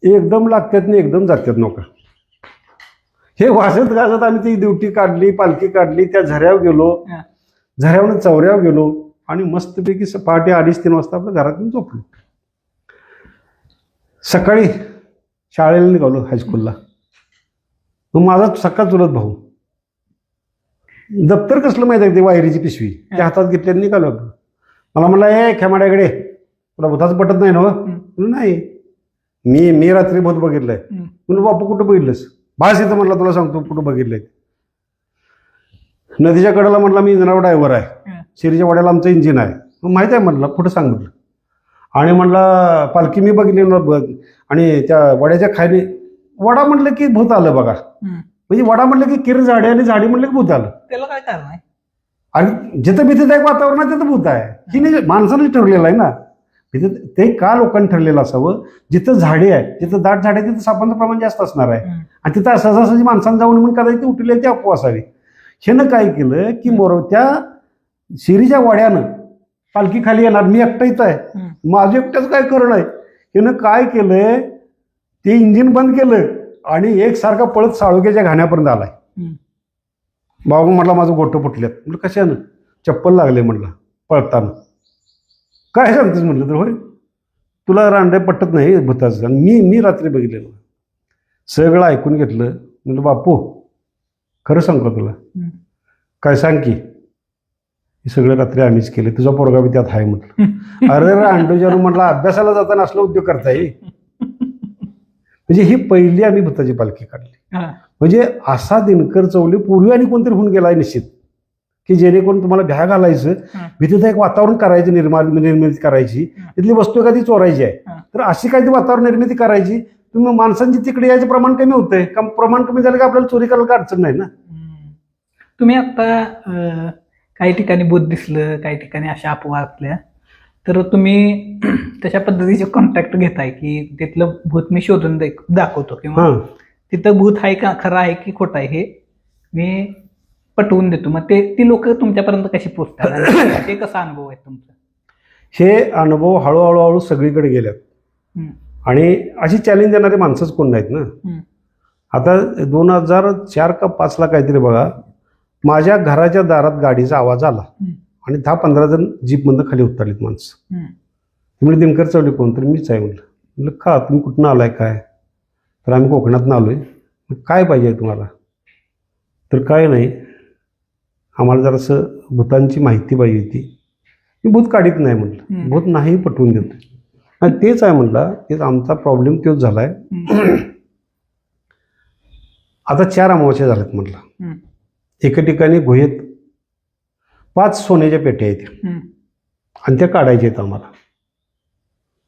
एकदम लागतात नाही एकदम जातात नोका. हे वाजत गाजत आम्ही ती दिवटी काढली, पालखी काढली, त्या झऱ्यावर गेलो, झऱ्यावरून चौऱ्यावर गेलो आणि मस्तपैकी पहाटे 2:30-3 वाजता आपल्या घरातून झोपलो. सकाळी शाळेला निघालो हायस्कूलला. मग माझा सकाळ चुलत भाऊ, दप्तर कसलं माहिती आहे, ते वायरीची पिशवी त्या हातात घेतल्याने निघालो आपण. मला म्हणला, ए खेमाड्याकडे तुला भूताचं पटत नाही ना. नाही, मी रात्री भूत बघितलंय. म्हणून बापू कुठं बघितलंस, भास येतं म्हणला, तुला सांगतो कुठं बघितलंय. नदीच्या कडेला म्हटलं मी इंजिनावर ड्रायव्हर आहे, हं. शिरीच्या वाड्याला आमचं इंजिन आहे. मग माहिती आहे म्हटलं, कुठं सांग म्हटलं. आणि म्हणला पालखी मी बघली आणि त्या वड्याच्या खाली वडा म्हटलं की भूत आलं बघा. हं. म्हणजे वडा म्हटलं की किर झाडे आणि झाडी म्हटलं की भूत आलं. त्याला काय कारण आहे? आणि जिथं भीतीदायक वातावरण आहे तिथं भूत आहे. ही नाही माणसानेच ठरलेलं आहे ना. ते का लोकांनी ठरलेलं असावं, जिथं झाडे आहे, जिथं दाट झाडे तिथं सापांचं प्रमाण जास्त असणार आहे. हं. आणि तिथं सहजासहजी माणसांना जाऊन म्हणून कदाचित ती उठलेली ती अफवा असावी. ह्यानं काय केलं की त्या शिरीच्या वाड्यानं पालखी खाली येणार, मी एकटा इथं आहे, हं. माझं एकट्याच काय करणं आहे. ह्यानं काय केलंय, ते इंजिन बंद केलं आणि एकसारखा पळत साळुक्याच्या घाण्यापर्यंत आलाय. हं. बाबा म्हटलं माझं गोटं फुटल्यात. म्हटलं कशानं? चप्पल लागले म्हटलं पळताना. काय सांगतेस म्हटलं तर होय तुला रांडे पटत नाही भूताचं. आणि मी रात्री बघितलेलं सगळं ऐकून घेतलं. म्हटलं बापू खरं सांगतो तुला, हं. काय सांग की. हे सगळं रात्री आम्हीच केले, तुझा पोरगा बी त्यात आहे म्हटलं. अरे रांडोजानं म्हटलं अभ्यासाला जाताना असलं उद्योग करताय. म्हणजे ही पहिली आम्ही भूताची पालखी काढली. हां. म्हणजे असा दिनकर चौले पूर्वी आणि कोणतरी होऊन गेलाय निश्चित, की जेणेकरून तुम्हाला भ्या घालायचं, हं. भीतीदायक वातावरण करायचं, निर्मिती करायची, तिथली वस्तू एखादी चोरायची आहे, हं. तर अशी काही वातावरण निर्मिती करायची. तुम्ही माणसांची तिकडे यायचं प्रमाण कमी होतंय. प्रमाण कमी झालं की आपल्याला चोरी करायला अडचण नाही ना. हं. तुम्ही आता काही ठिकाणी भूत दिसलं, काही ठिकाणी अशा अफवा असल्या, तर तुम्ही तशा पद्धतीचे कॉन्टॅक्ट घेताय की तिथलं भूत मी शोधून दाखवतो किंवा हां तिथं भूत आहे का, खरं आहे की खोटं आहे हे मी पटवून देतो. मग ती लोक तुमच्यापर्यंत कशी पोहोचतात आणि ते कसा अनुभव आहे तुमचा? हे अनुभव हळूहळू सगळीकडे गेल्यात. हं. आणि अशी चॅलेंज देणारे माणसंच कोण नाहीत ना. हं. आता 2004 का 5ला काहीतरी बघा, माझ्या घराच्या दारात गाडीचा आवाज आला हं. आणि 10-15 जण जीपमधनं खाली उतरलीत माणसं. हं. म्हणजे दिनकर चौले कोण? तर मीच आहे म्हटलं. का तुम्ही कुठनं आलाय काय? तर आम्ही कोकणातनं आलोय. काय पाहिजे तुम्हाला? तर काय नाही, आम्हाला जरासं भूतांची माहिती पाहिजे होती. मी भूत काढीत नाही म्हटलं, भूत नाही पटवून देतो. आणि तेच आहे म्हटलं, तेच आमचा प्रॉब्लेम तोच झालाय. आता 4 अमावस्या झाल्यात म्हटलं. हं. एका ठिकाणी गुहेत 5 सोन्याच्या पेट्या आहेत हं. आणि त्या काढायच्या आहेत आम्हाला.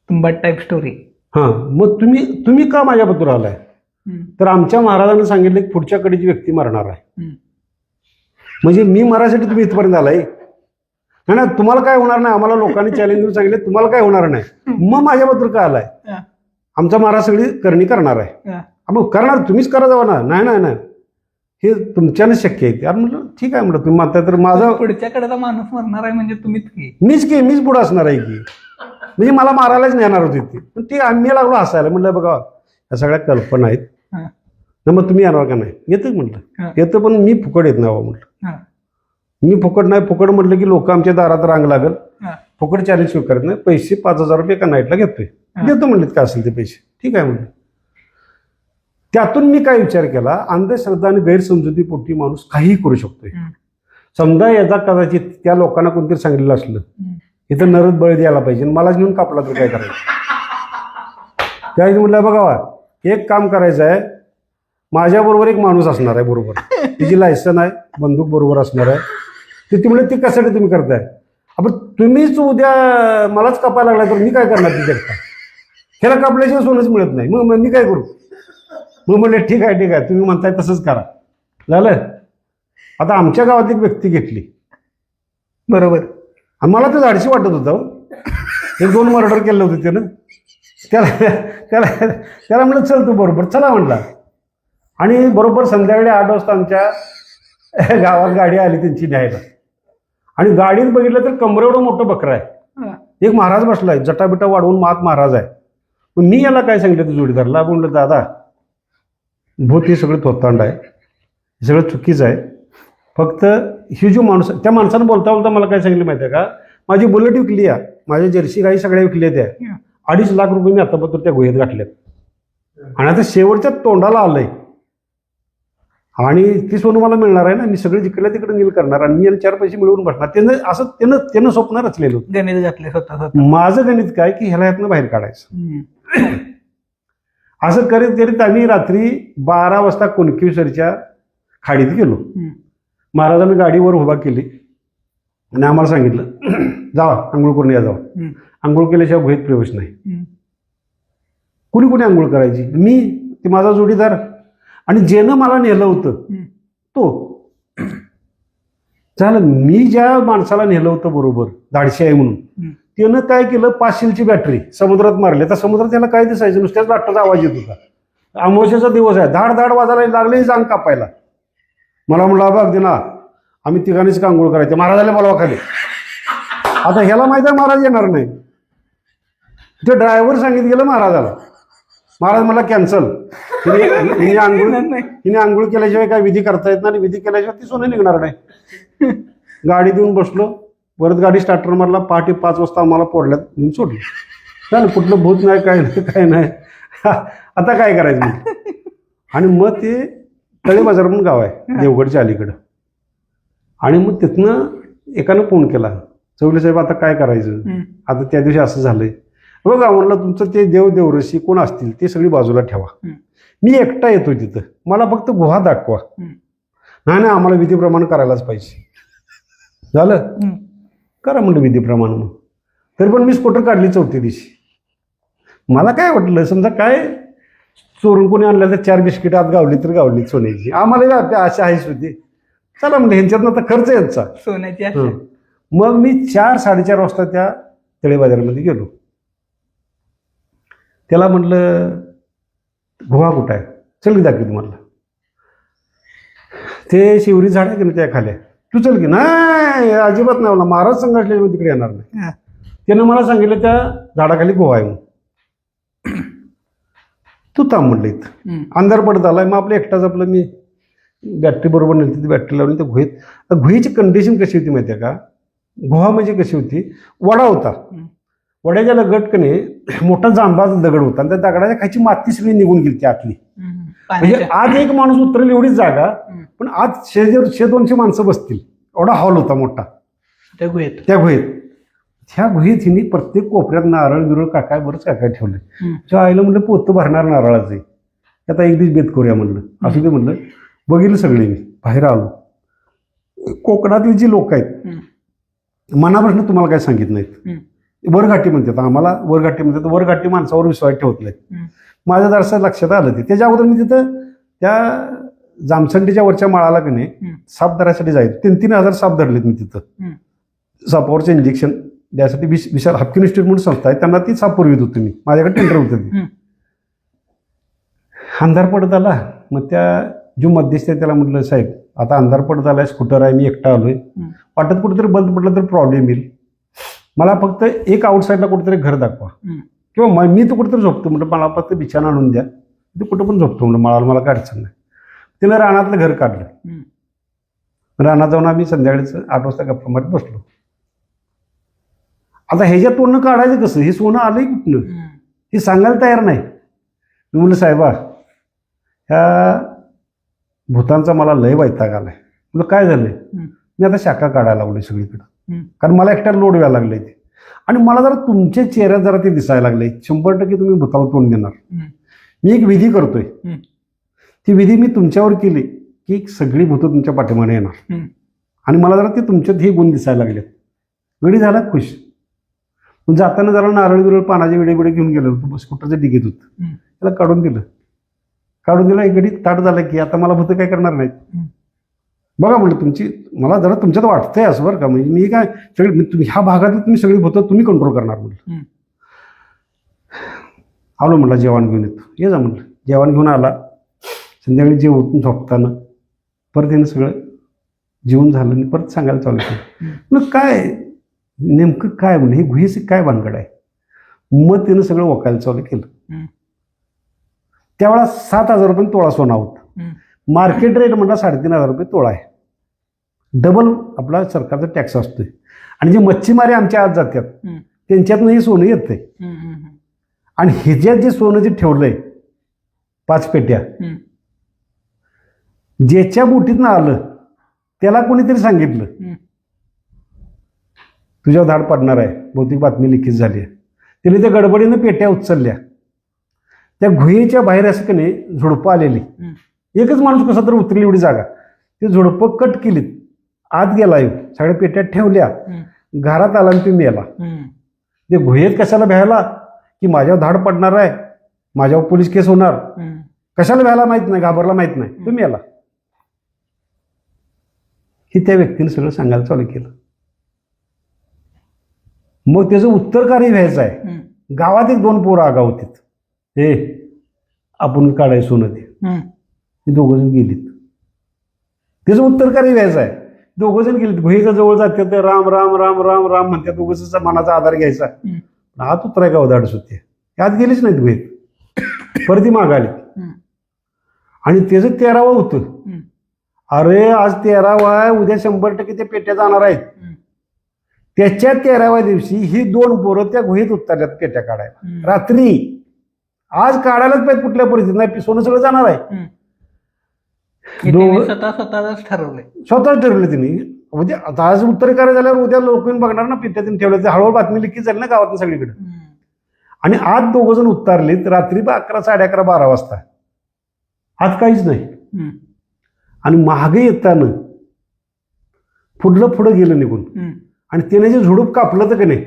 तुंबाट टाईप स्टोरी. हां, मग तुम्ही का माझ्याबद्दल आलाय? तर आमच्या महाराजांनी सांगितलं की पुढच्या कडेची व्यक्ती मरणार आहे. म्हणजे मी मरासाठी तुम्ही इथपर्यंत आलाय नाही ना. तुम्हाला काय होणार नाही, आम्हाला लोकांनी चॅलेंज देऊन सांगितले तुम्हाला काय होणार नाही, मग माझ्याबद्दल काय आलाय? आमचा महाराज सगळी करणी करणार आहे. मग करणार तुम्हीच करा जावा ना. नाही नाही नाही, हे तुमच्यानं शक्य आहे. यार म्हटलं ठीक आहे म्हटलं, तुम्ही म्हणताय तर माझा पुढच्याकडे माणूस मरणार आहे म्हणजे तुम्हीच की मीच पुढं असणार आहे की. म्हणजे मला मारायलाच नेणार होती ती. पण ती आम्ही लागलो हसायला. म्हटलं बघा या सगळ्या कल्पना आहेत ना, मग तुम्ही येणार का नाही? येतं म्हटलं. येतं पण मी फुकट येत नाही म्हटलं. मी फुकट नाही. फुकट म्हटलं की लोक आमच्या दारात रांग लागल. फुकट चॅलेंज स्वीकारत नाही. पैसे 5,000 रुपये एका नाईटला घेतोय, देतो म्हणलेत काय असेल ते पैसे. ठीक आहे म्हटलं. त्यातून मी काय विचार केला, अंधश्रद्धा आणि गैरसमजुतीपोटी माणूस काहीही करू शकतोय. समजा याचा कदाचित त्या लोकांना कोणतरी सांगितलेलं असलं इथं नरद बळी द्यायला पाहिजे, मलाच घेऊन कापला तर काय करायचं? त्यावेळी म्हटलं बघा एक काम करायचं आहे, माझ्याबरोबर एक माणूस असणार आहे बरोबर, तिची लायसन आहे, बंदूक बरोबर असणार आहे. ती म्हणले ती कशासाठी तुम्ही करताय? आपण तुम्हीच उद्या मलाच कापायला लागला तर मी काय करणार? ती करता ह्याला कापल्याशिवाय सोनंच मिळत नाही, मग मी काय करू? मग म्हणले ठीक आहे तुम्ही म्हणताय तसंच करा. झालं. आता आमच्या गावात एक व्यक्ती घेतली बरोबर, आणि मला ते धाडशी वाटत होतं. एक 2 मर्डर केलं होतं त्यानं. त्याला म्हणलं चल तू बरोबर, चला म्हणला. आणि बरोबर संध्याकाळी 8 वाजता आमच्या गावात गाडी आली त्यांची न्यायला. आणि गाडीत बघितलं तर कमरे एवढं मोठं बकरं आहे. एक महाराज बसलाय, जटाबिटा वाढवून महाराज आहे. मग मी याला काय सांगितलं ते जोडीदारला, म्हणलं दादा भूत हे सगळं थोतांड आहे, हे सगळं चुकीचं आहे. फक्त ही जो माणूस, त्या माणसानं बोलता मला काय सांगितलं माहिती आहे का, माझी बुलेट विकली आहे, माझ्या जर्सी गाई सगळ्या विकल्या त्या, 2.5 लाख रुपये मी आतापत्र त्या गुहेत घातल्यात. आणि आता शेवटच्या तोंडाला आलंय आणि ती सोनं मला मिळणार आहे ना. मी सगळे जिकडल्या तिकडे नील करणार आणि मी 4 पैसे मिळवून बसणार. त्यानं स्वप्न रचलेलं होतं. गणित घातले स्वतः. माझं गणित काय की ह्याला यातनं बाहेर काढायचं. असं करीत करीत आम्ही रात्री 12 वाजता कुणकेश्वरच्या खाडीत गेलो. महाराजांनी गाडीवर उभा केली आणि आम्हाला सांगितलं जावा आंघोळ करून या जावा. आंघोळ केल्याशिवाय गुहेत प्रवेश नाही. कुणी कुणी आंघोळ करायची? मी, ते माझा जोडीदार आणि ज्यानं मला नेलं होतं तो. झालं. मी ज्या माणसाला नेलं होतं बरोबर धाडशी आहे म्हणून, त्यानं काय केलं, 500ची बॅटरी समुद्रात मारली. तर समुद्रात त्याला काय दिसायचं, नुसत्याच लाटाचा आवाज येत होता. अमावस्येचा दिवस आहे, धाड धाड वाजायला लागले, जांग कापायला. मला म्हणलं बघ दिना, आम्ही तिघांनीच का आंघोळ करायचं, महाराजाला बोलवा खाली. आता ह्याला माहिती आहे महाराज येणार नाही. ते ड्रायव्हर सांगितलं गेलं महाराजाला. महाराज मला कॅन्सल. हिने आंघोळ केल्याशिवाय काय विधी करता येत नाही, विधी केल्याशिवाय ती सोनं निघणार नाही. गाडी देऊन बसलो. परत गाडी स्टार्टर मारला. पहाटे 5 वाजता आम्हाला पोडल्यात म्हणून सोडलं. चालेल, कुठलं भूत नाही, काय नाही, काय नाही. आता काय करायचं. आणि मग ते तळे बाजार म्हणून गाव आहे देवगडच्या अलीकडं. आणि मग तिथनं एकानं फोन केला, चौगले साहेब आता काय करायचं. आता त्या दिवशी असं झालंय बघा, म्हणलं तुमचं ते देवऋषी कोण असतील ते सगळी बाजूला ठेवा, मी एकटा येतो तिथं, मला फक्त गुहा दाखवा. नाही आम्हाला विधीप्रमाणे करायलाच पाहिजे. झालं, करा म्हणलं विधीप्रमाणे. मग तरी पण मी स्कूटर काढली 4थी दिवशी. मला काय वाटलं, समजा काय चोरून कोणी आणलं तर 4 बिस्किट आत गावली तर गावली सोन्याची. आम्हाला आशा आहेच होती. चला म्हणजे ह्यांच्यातनं आता खर्च यांचा सोन्याची. मग मी 4-4:30 वाजता त्या तळे बाजारामध्ये गेलो. त्याला म्हटलं गुहा कुठं आहे, चल की दाखवी तुम्हाला. ते शिवरी झाड आहे की नाही त्या खाल्या, तू चल की. नाही अजिबात नाही, मला महाराज संघटले मी तिकडे येणार नाही. त्यानं मला सांगितलं त्या झाडाखाली गुहा आहे. तू थांब म्हणलं इथं. अंधार पडत आलाय. मग आपलं एकटाच आपलं मी बॅटरी बरोबर नेली, ती बॅटरी लावली त्या गुहेत. गुहेची कंडिशन कशी होती माहिती आहे का, गुहा म्हणजे कशी होती, वडा होता. वड्याच्या लगटकने मोठा जांबाचा दगड होता आणि त्या दगडाच्या खायची माती सगळी निघून गेली ती आतली. म्हणजे आज एक माणूस उतरेल एवढीच जागा, पण आज 100-200 माणसं बसतील एवढा हॉल होता मोठा त्या गुहेत. ह्या गुहेत हिने प्रत्येक कोपऱ्यात नारळ बिरळ काकाय बरंच काकाय ठेवलं. त्या आईला म्हणलं पोतं भरणार नारळाचे, आता एक दिवस बेत करूया म्हणलं. असू दे म्हणलं. बघितलं सगळे. मी बाहेर आलो. कोकणातली जी लोक आहेत मनापासून तुम्हाला काय सांगित नाहीत. वरघाटी म्हणतात आम्हाला, वरघाटी म्हणतात. वरघाटी माणसावर विश्वास ठेवत नाहीत. माझ्या जरासं लक्षात आलं ते. त्याच्या अगोदर मी तिथं त्या जामसंडीच्या वरच्या माळाला की नाही साप धरायसाठी जायचं. 3-3 हजार साप धरलेत मी तिथं. सापावरचं इंजेक्शन द्यासाठी विशाल हाफकिन इन्स्टिट्यूट म्हणून संस्था आहे, त्यांना ती साप पुरवित होती मी. माझ्याकडे टेंडर होतं ते. अंधार पडत आला. मग त्या जो मध्यस्थ आहे त्याला म्हटलं, साहेब आता अंधार पडत आलाय, स्कूटर आहे, मी एकटा आलोय, वाटत कुठेतरी बंद पडलं तर प्रॉब्लेम येईल, मला फक्त एक आउटसाईडला कुठेतरी घर दाखवा, किंवा मी तर कुठेतरी झोपतो म्हटलं, मला फक्त बिछाना आणून द्या, ते कुठं पण झोपतो म्हटलं, मला काय अडचण नाही. तिला रानातलं घर काढलं. रानात जाऊन आम्ही संध्याकाळीच 8 वाजता गप्पा मारत बसलो. आता ह्याच्यात तोंड काढायचं कसं, हे सोनं आलंय कुठनं हे सांगायला तयार नाही. मी म्हणलं, साहेबा ह्या भूतांचा मला लय वैताग आलाय. म्हणलं काय झालंय? मी आता शाखा काढायला लागलोय सगळीकडं, कारण मला एकट्याला लोड व्हायला लागलंय ते, आणि मला जरा तुमच्या चेहऱ्यात जरा ते दिसायला लागलंय. 100% तुम्ही भूताला तोंड देणार. मी एक विधी करतोय, ती विधी मी तुमच्यावर केली की सगळी भूतं तुमच्या पाठीमागे येणार, आणि मला जरा ते तुमच्यात हे गुण दिसायला लागलेत. गडी झाला खुश. पण जाताना जरा नारळ बिरळ पानाचे विडे घेऊन गेलो होतो, स्कूटरचं डिगीत होतं, त्याला काढून दिलं. एक गडी ताट झालं की आता मला भूतं काय करणार नाहीत. बघा म्हटलं तुमची, मला जरा तुमच्यात वाटतंय असं बरं का, म्हणजे मी काय सगळी तुम्ही ह्या भागातली तुम्ही सगळी भूतं तुम्ही कंट्रोल करणार म्हटलं. आलो म्हटलं, जेवण घेऊन येतो. ये जा म्हटलं. जेवण घेऊन आला. संध्याकाळी जेवून झोपताना परत येणं सगळं जेवण झालं आणि परत सांगायला चालू केलं. मग काय नेमकं काय म्हणलं, हे गुहेचे काय भानगड आहे. मग त्यानं सगळं वकायला चालू केलं. त्यावेळा 7,000 रुपये तोळा सोना होता. मार्केट रेट म्हटला 3,500 रुपये तोळा आहे. डबल आपला सरकारचा टॅक्स असतोय. आणि जे मच्छीमारी आमच्या आत जातात त्यांच्यातनं हे सोनं येतंय. आणि ह्याच्यात जे सोनं जे ठेवलंय 5 पेट्या, ज्याच्या बोटीतनं आलं त्याला कोणीतरी सांगितलं तुझ्यावर धाड पडणार आहे, बहुतेक बातमी लिखित झाली आहे. तिने त्या गडबडीनं पेट्या उचलल्या. त्या गुहेच्या बाहेर असं की नाही झुडपं आलेली, एकच माणूस कसा तर उतरली एवढी जागा, ती झुडपं कट केलीत आत गेला येऊ सगळ्या पेट्यात ठेवल्या, घरात आला आणि तुम्ही मेला. ते गुहेत कशाला भ्यायला की माझ्यावर धाड पडणार आहे, माझ्यावर पोलीस केस होणार, कशाला भ्यायला माहित नाही, घाबरला माहित नाही, तुम्ही मेला. ही त्या व्यक्तीने सगळं सांगायला चालू केलं. मग त्याचं उत्तर कार्य व्हायचं आहे. गावात एक 2 पोरं आगाव होतीत, हे आपण काढायचं सोनं ते दोघं जण गेलीत. त्याचं उत्तर कार्य व्हायचं आहे. दोघं जण गेलीत, गुहेच्या जवळ जातात, ते राम राम राम राम राम म्हणतात, दोघं मनाचा आधार घ्यायचा. आत उतराय का उदाडच होते, आत गेलीच नाहीत गुहेत, परत मागाली. आणि त्याचं 13वं होतं. अरे आज 13वा आहे, उद्या 100% त्या पेट्या जाणार आहेत. त्याच्या 13व्या दिवशी ही 2 पोरं त्या गुहेत उतरल्यात पेट्या काढायला रात्री. आज काढायलाच पाहिजे कुठल्या परिस्थितीत, नाही सोनं सगळं जाणार आहे. स्वतःच ठरवलंय, स्वतःच ठरवलं त्यांनी. म्हणजे आता आज उत्तर करायला झाल्यावर उद्या लोक बघणार ना पेट्यातून ठेवलं, ते हळूहळू बातमी लिखीत झाली ना गावातून सगळीकडे. आणि आज 2 जण उतरलेत रात्री 11, 11:30, 12 वाजता. आज काहीच नाही. आणि मागे येताना पुढं गेलं निघून. आणि त्याने जे झुडूप कापलं तर की नाही,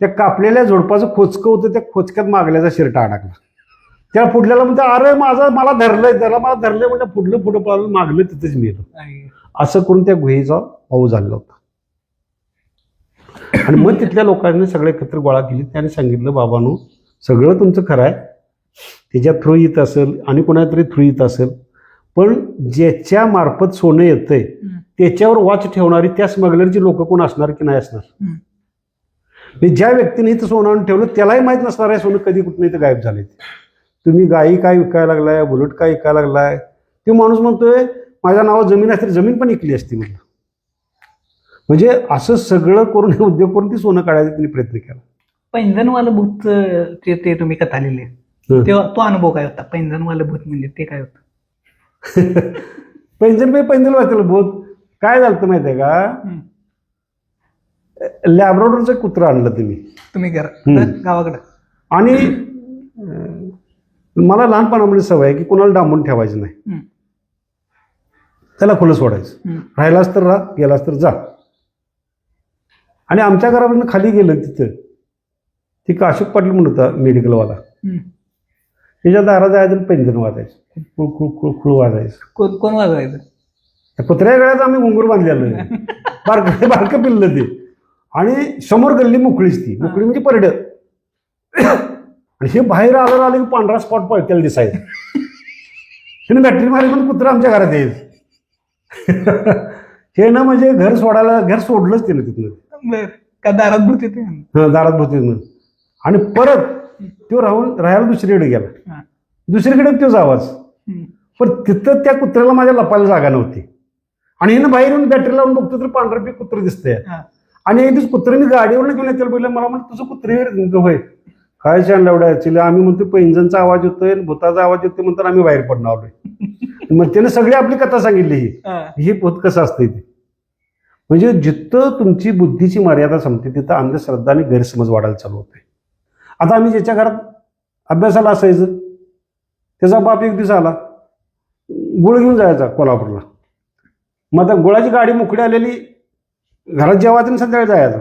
त्या कापलेल्या झुडपाचं खोचकं होतं, त्या खोचक्यात मागल्याचा शिरटा अडकला. त्याला पुढल्याला म्हणते अरे मला धरलंय, त्याला मला धरलंय म्हणजे पुढलं पळालं, मागलं तिथेच मेलं. असं करून त्या गुहेचा पाऊस झाला होता. आणि मग तिथल्या लोकांनी सगळे एकत्र गोळा केली. त्याने सांगितलं बाबांनो सगळं तुमचं खरं आहे, त्याच्या थ्रू येत असेल आणि कोणातरी थ्रू येत असेल, पण ज्याच्या मार्फत सोनं येतंय त्याच्यावर वॉच ठेवणारी त्या स्मगलरची लोक कोण असणार की नाही असणार. ज्या व्यक्तीने इथं सोनं आणून ठेवलं त्यालाही माहीत नसणार आहे सोनं कधी कुठं इथं गायब झालंय. तुम्ही गायी काय विकायला लागलाय, बुलेट काय विकायला लागलाय, ते माणूस म्हणतोय माझ्या नावावर जमीन असते, जमीन पण विकली असती म्हटलं. म्हणजे असं सगळं करून उद्योग करून ती सोनं काढायचा त्यांनी प्रयत्न केला. पैंजणवालं भूत ते तुम्ही कथा लिहिली, तेव्हा तो अनुभव काय होता? पैंजणवालं भूत म्हणजे ते काय होतं? पैंजण वाचलं भूत काय झालं माहिती आहे का? लॅब्राडोरचं कुत्रं आणलं तुम्ही गावाकडं. आणि मला लहानपणामध्ये सवय आहे की कोणाला डांबून ठेवायचं नाही, त्याला खुलं सोडायचं. राहिलास तर राहा, गेलास तर जा. आणि आमच्या घरापर्यंत खाली गेलं तिथं ती काशिक पाटील म्हणून होता मेडिकलवाला, त्याच्या दारात जायचं पैंजण वाजायचं, खुळ वाजायचं. कोण वाजवायचं? कुत्र्या गळ्यात आम्ही घुंगूर बांधलेलं, बारकं पिल्लं ते. आणि समोर गल्ली मोकळीच, ती मोकळी म्हणजे परड. आणि हे बाहेर आलं की पांढरा स्पॉट पळतेला दिसायचं. त्याने बॅटरी मारली म्हणून कुत्रा आमच्या घरात येईल. हे ना म्हणजे घर सोडलंच त्यानं तिथनं. दारात भूत येते, दारात भूत येत. आणि परत तो राहायला दुसरीकडे गेला, दुसरीकडे तोच आवाज. पण तिथं त्या कुत्र्याला माझ्या लपायला जागा नव्हती. आणि हिनं बाहेर येऊन बॅटरी लावून बघतो तर पांढरं पीक कुत्रं दिसतंय. आणि एक दिवस कुत्रे मी गाडीवर घेऊन येते पहिलं, मला म्हणतो तुझं कुत्रे होय काय छान एवढ्या ऍक्च्युली. आम्ही म्हणतो पैंजणचा आवाज येतोय, भूताचा आवाज येतोय, म्हणतात आम्ही बाहेर पडणार आलोय. मग त्याने सगळी आपली कथा सांगितली ही भूत कसं असतंय ते. म्हणजे जिथं तुमची बुद्धीची मर्यादा संपते तिथं अंधश्रद्धा आणि गैरसमज वाढायला चालू होते. आता आम्ही ज्याच्या घरात अभ्यासाला असायचं त्याचा बाप एक दिवस आला, गुळ घेऊन जायचा कोल्हापूरला. मग आता गुळाची गाडी मोकळी आलेली, घरात जेवायचं संध्याकाळी जायचं.